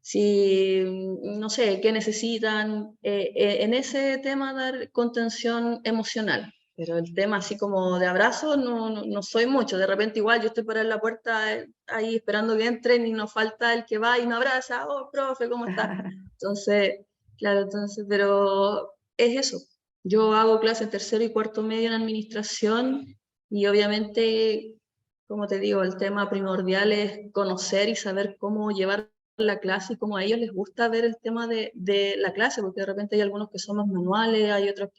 si, no sé, qué necesitan, en ese tema dar contención emocional. Pero el tema así como de abrazo no soy mucho. De repente igual yo estoy para en la puerta ahí esperando que entren y nos falta el que va y me abraza, oh, profe, ¿cómo está? Entonces, claro, pero es eso. Yo hago clases 3º y 4º medio en administración y obviamente, como te digo, el tema primordial es conocer y saber cómo llevar la clase y cómo a ellos les gusta ver el tema de la clase, porque de repente hay algunos que son más manuales, hay otros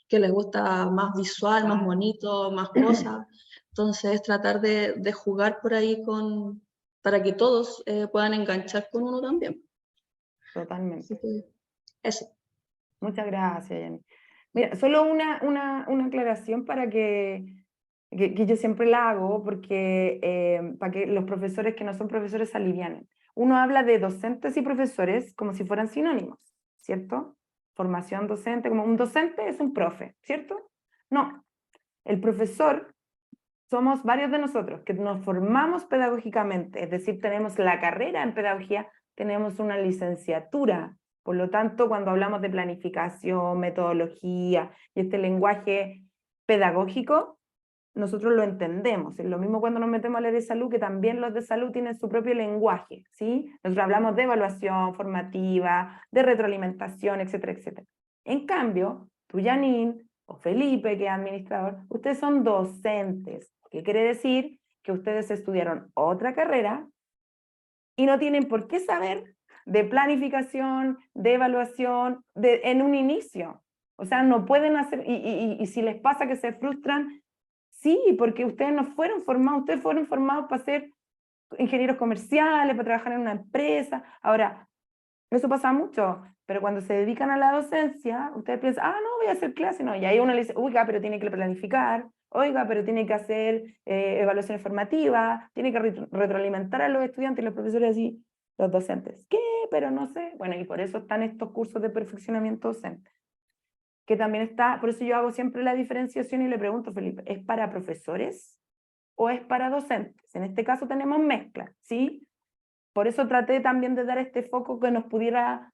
que les gusta más visual, más bonito, más cosas. Entonces, tratar de jugar por ahí para que todos puedan enganchar con uno también. Totalmente. Así que eso. Muchas gracias, Jenny. Mira, solo una aclaración para que yo siempre la hago, porque para que los profesores que no son profesores se alivianen. Uno habla de docentes y profesores como si fueran sinónimos, ¿cierto? Formación docente, como un docente es un profe, ¿cierto? No, el profesor somos varios de nosotros que nos formamos pedagógicamente, es decir, tenemos la carrera en pedagogía, tenemos una licenciatura. Por lo tanto, cuando hablamos de planificación, metodología y este lenguaje pedagógico, nosotros lo entendemos. Es lo mismo cuando nos metemos a leer de salud, que también los de salud tienen su propio lenguaje, ¿sí? Nosotros hablamos de evaluación formativa, de retroalimentación, etcétera, etcétera. En cambio, tú, Janine, o Felipe, que es administrador, ustedes son docentes. ¿Qué quiere decir? Que ustedes estudiaron otra carrera y no tienen por qué saber de planificación, de evaluación, en un inicio. O sea, no pueden hacer, y si les pasa que se frustran, sí, porque ustedes no fueron formados, ustedes fueron formados para ser ingenieros comerciales, para trabajar en una empresa. Ahora, Eso pasa mucho, pero cuando se dedican a la docencia, ustedes piensan, ah, no, voy a hacer clase, no, y ahí uno le dice, oiga, pero tiene que planificar, oiga, pero tiene que hacer evaluaciones formativas, tiene que retroalimentar a los estudiantes y los profesores así, los docentes, ¿qué? Pero no sé. Bueno, y por eso están estos cursos de perfeccionamiento docente, que también está, por eso yo hago siempre la diferenciación y le pregunto, Felipe, ¿es para profesores o es para docentes? En este caso tenemos mezcla, ¿sí? Por eso traté también de dar este foco que nos pudiera,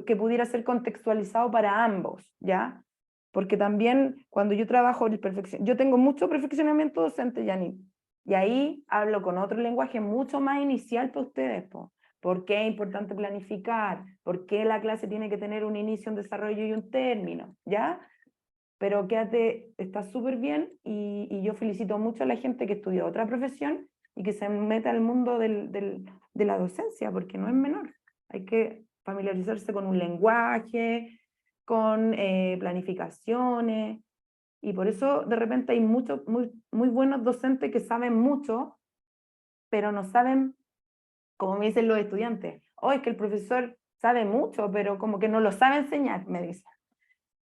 que pudiera ser contextualizado para ambos, ¿ya? Porque también cuando yo trabajo el yo tengo mucho perfeccionamiento docente, Janine, y ahí hablo con otro lenguaje mucho más inicial para ustedes, po. ¿Por qué es importante planificar? ¿Por qué la clase tiene que tener un inicio, un desarrollo y un término? ¿Ya? Pero quédate, está súper bien y yo felicito mucho a la gente que estudia otra profesión y que se mete al mundo de la docencia, porque no es menor. Hay que familiarizarse con un lenguaje, con planificaciones, y por eso de repente hay muchos muy buenos docentes que saben mucho, pero no saben, como me dicen los estudiantes, oh, es que el profesor sabe mucho, pero como que no lo sabe enseñar, me dicen.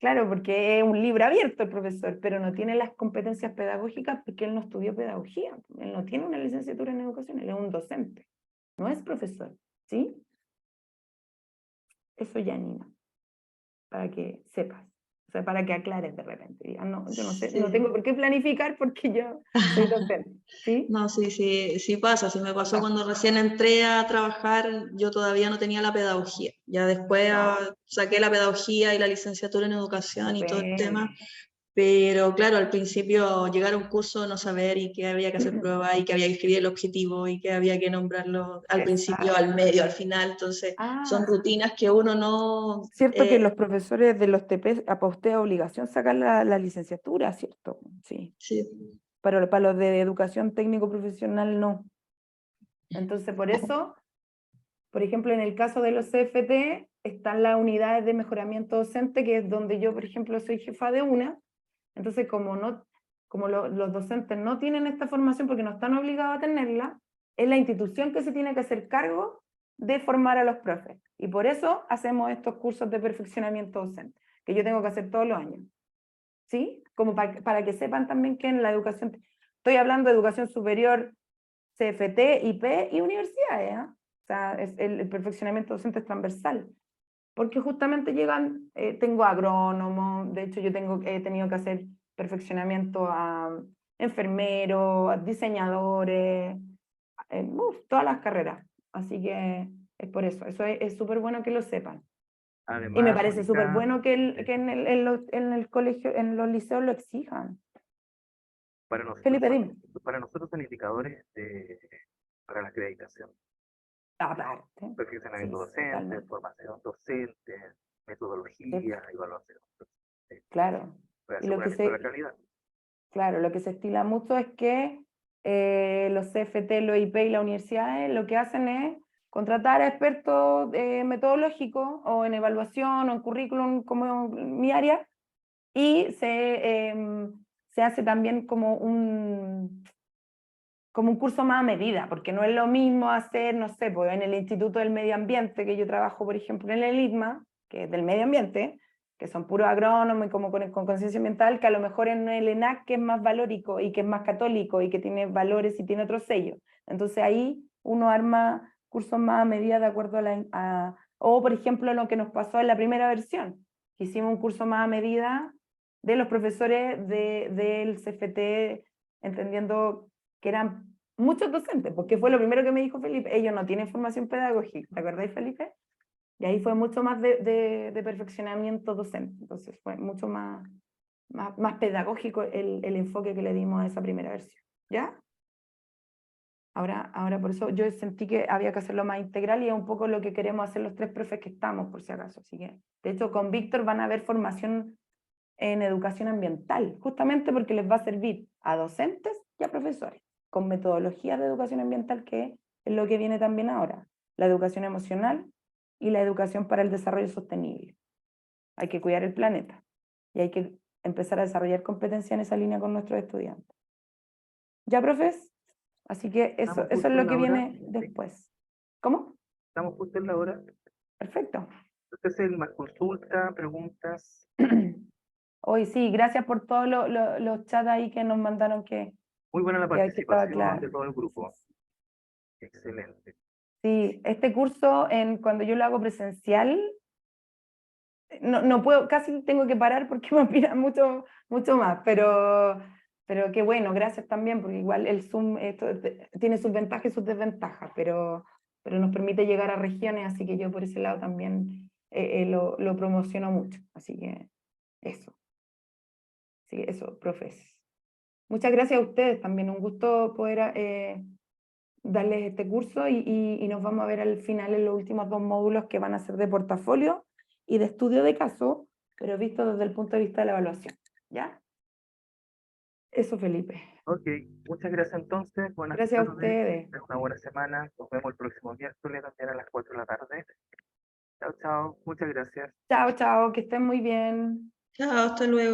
Claro, porque es un libro abierto el profesor, pero no tiene las competencias pedagógicas porque él no estudió pedagogía, él no tiene una licenciatura en educación, él es un docente, no es profesor, ¿sí? Eso, Janina, para que sepas, o sea, para que aclares de repente. Ya no, yo no sé, no tengo por qué planificar porque yo soy docente, ¿sí? No, sí pasa, sí me pasó cuando recién entré a trabajar, yo todavía no tenía la pedagogía, ya después saqué la pedagogía y la licenciatura en educación y todo el tema, pero claro, al principio llegar a un curso, no saber y que había que hacer pruebas y que había que escribir el objetivo y que había que nombrarlo al principio, al medio, al final, entonces son rutinas que uno no... Cierto que los profesores de los TP a usted obligación sacar la licenciatura, ¿cierto? Sí. Sí. Pero para los de educación técnico profesional no. Entonces por eso, por ejemplo, en el caso de los CFT están las unidades de mejoramiento docente, que es donde yo, por ejemplo, soy jefa de una. Entonces como los docentes no tienen esta formación porque no están obligados a tenerla, es la institución que se tiene que hacer cargo de formar a los profes. Y por eso hacemos estos cursos de perfeccionamiento docente, que yo tengo que hacer todos los años. ¿Sí? Como para que sepan también que en la educación, estoy hablando de educación superior, CFT, IP y universidades, ¿eh? O sea, el perfeccionamiento docente es transversal. Porque justamente llegan, tengo agrónomos, de hecho yo he tenido que hacer perfeccionamiento a enfermeros, a diseñadores, todas las carreras. Así que es por eso es súper bueno que lo sepan. Además, Y me parece súper Mónica, bueno que en el colegio, en los liceos lo exijan. Felipe, dime. para nosotros son indicadores para la acreditación. Aparte. Perfeccionamiento docente, formación docente, metodología, evaluación. Claro. Para Y lo que aseguramiento de la calidad. Claro, lo que se estila mucho es que los CFT, los IP y las universidades lo que hacen es contratar a expertos metodológicos o en evaluación o en currículum como en mi área, y se hace también como un curso más a medida, porque no es lo mismo hacer, no sé, pues en el Instituto del Medio Ambiente, que yo trabajo, por ejemplo, en el ITMA, que es del medio ambiente, que son puros agrónomos y como con conciencia ambiental, que a lo mejor en el ENAC, que es más valórico y que es más católico y que tiene valores y tiene otro sello. Entonces ahí uno arma cursos más a medida de acuerdo o por ejemplo lo que nos pasó en la primera versión, que hicimos un curso más a medida de los profesores del CFT, entendiendo que eran muchos docentes, porque fue lo primero que me dijo Felipe, ellos no tienen formación pedagógica, ¿te acordáis, Felipe? Y ahí fue mucho más de perfeccionamiento docente, entonces fue mucho más pedagógico el enfoque que le dimos a esa primera versión, ¿ya? Ahora por eso yo sentí que había que hacerlo más integral y es un poco lo que queremos hacer los tres profes que estamos, por si acaso, así que, de hecho, con Víctor van a haber formación en educación ambiental, justamente porque les va a servir a docentes y a profesores, con metodologías de educación ambiental, que es lo que viene también ahora, la educación emocional y la educación para el desarrollo sostenible. Hay que cuidar el planeta y hay que empezar a desarrollar competencia en esa línea con nuestros estudiantes. ¿Ya, profes? Así que eso es lo que viene después. ¿Cómo? Estamos justo en la hora. Perfecto. Entonces, más consulta, preguntas. Hoy sí, gracias por todos los chats ahí que nos mandaron que Muy buena la ahí que estaba participación claro. de todo el grupo. Excelente. Sí, este curso, cuando yo lo hago presencial, no puedo, casi tengo que parar porque me opina mucho más, pero qué bueno, gracias también, porque igual el Zoom tiene sus ventajas y sus desventajas, pero nos permite llegar a regiones, así que yo por ese lado también lo promociono mucho, así que eso. Sí, eso, profes. Muchas gracias a ustedes también, un gusto poder darles este curso y nos vamos a ver al final en los últimos 2 módulos que van a ser de portafolio y de estudio de caso, pero visto desde el punto de vista de la evaluación. ¿Ya? Eso, Felipe. Ok, muchas gracias entonces. Buenas Gracias a tardes. ustedes. Una buena semana. Nos vemos el próximo miércoles también a las 4 de la tarde. Chao, chao. Muchas gracias. Chao, chao, que estén muy bien. Chao, hasta luego.